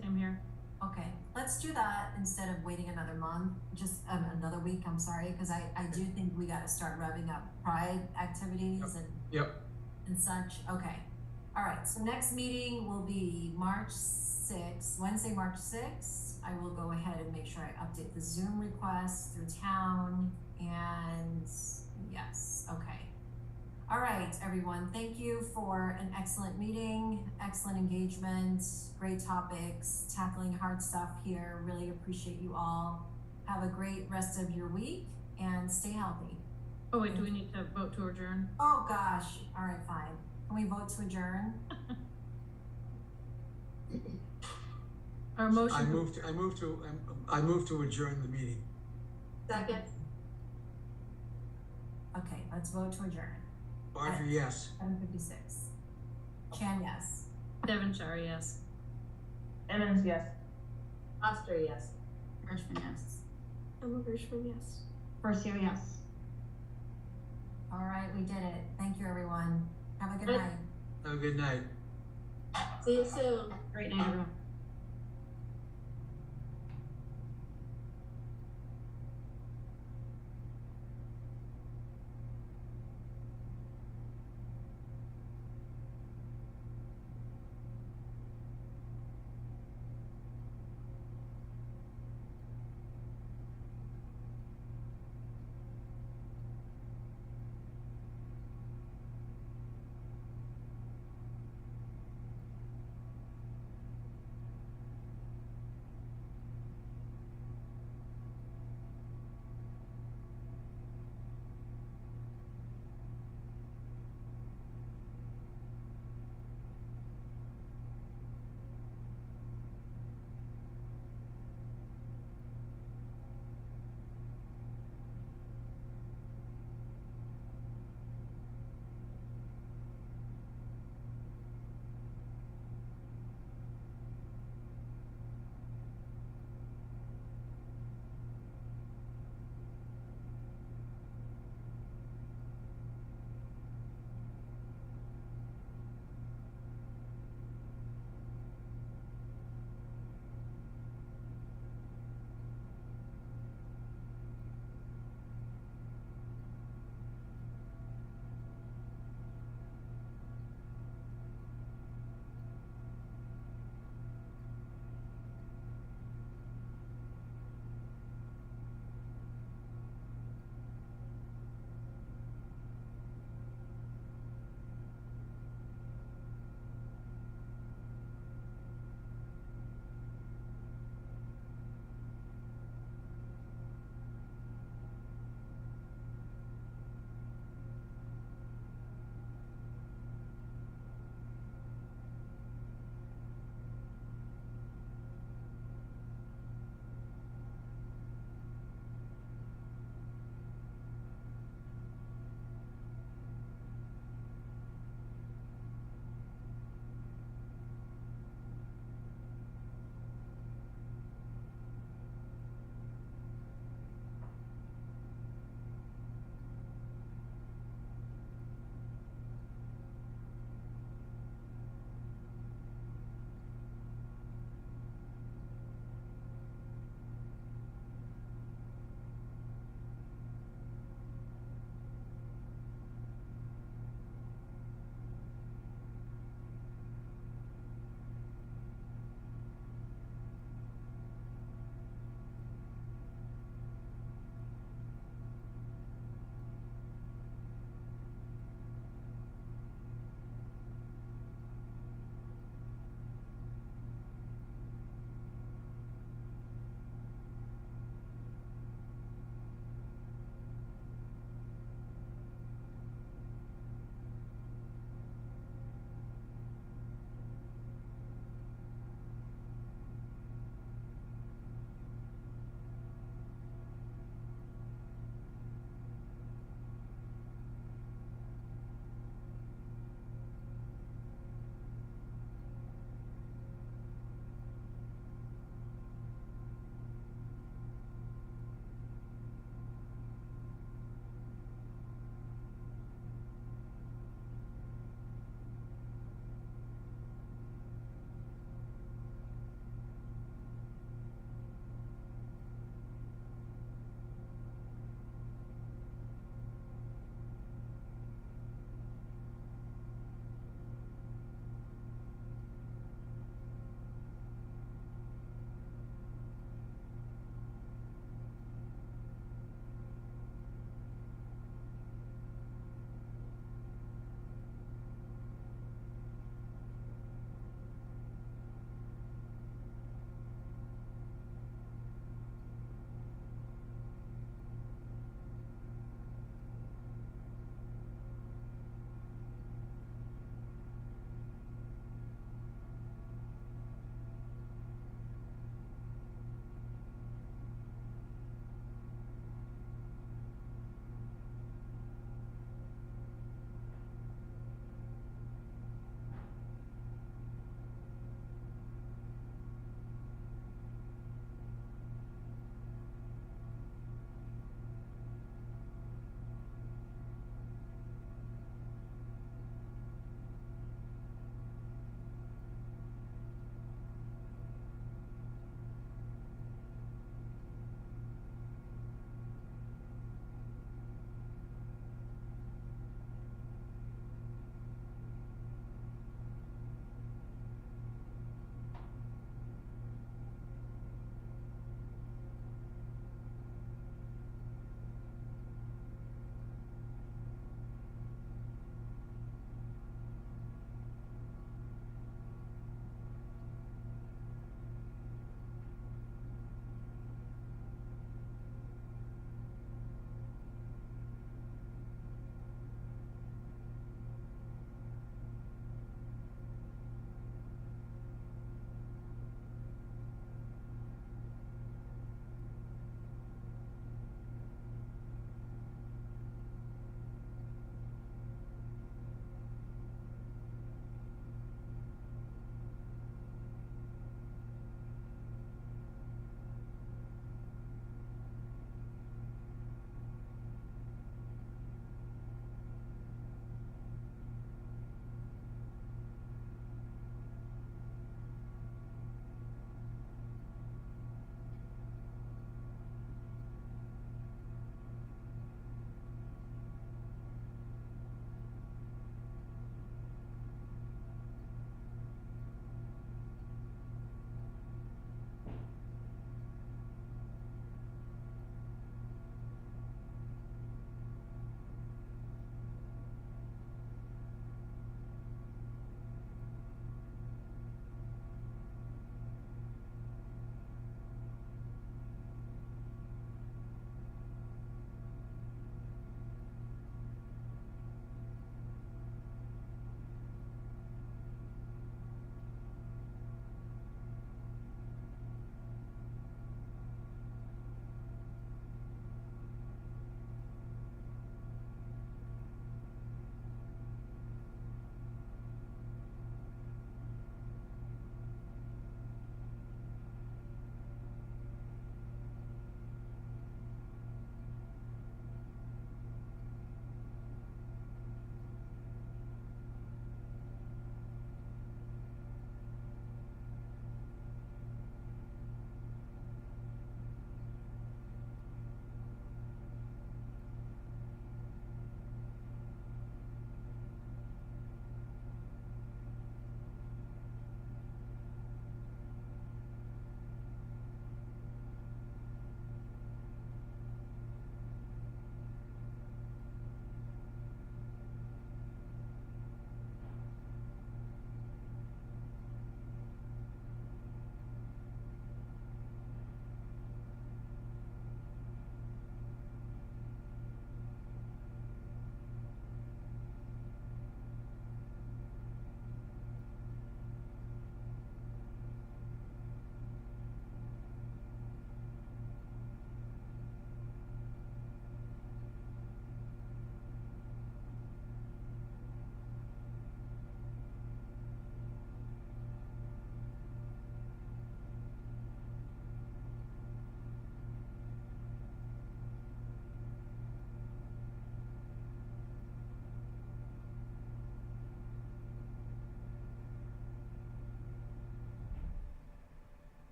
Same here. Okay, let's do that instead of waiting another month, just another week, I'm sorry, because I do think we gotta start revving up Pride activities Yep, and such. Okay. All right, so next meeting will be March 6th, Wednesday, March 6th. I will go ahead and make sure I update the Zoom request through town, and yes, okay. All right, everyone, thank you for an excellent meeting, excellent engagement, great topics, tackling hard stuff here. Really appreciate you all. Have a great rest of your week and stay healthy. Oh wait, do we need to vote to adjourn? Oh gosh, all right, fine. Can we vote to adjourn? Our motion. I move to adjourn the meeting. Second, Okay, let's vote to adjourn. Barger, yes. 7:56. Chan, yes. Devonshire, yes. Emmons, yes. Oster, yes. Gershman, yes. I'm a Gershman, yes. Versio, yes. All right, we did it. Thank you, everyone. Have a good Good. night. Have a good night. See you soon. Great night, everyone.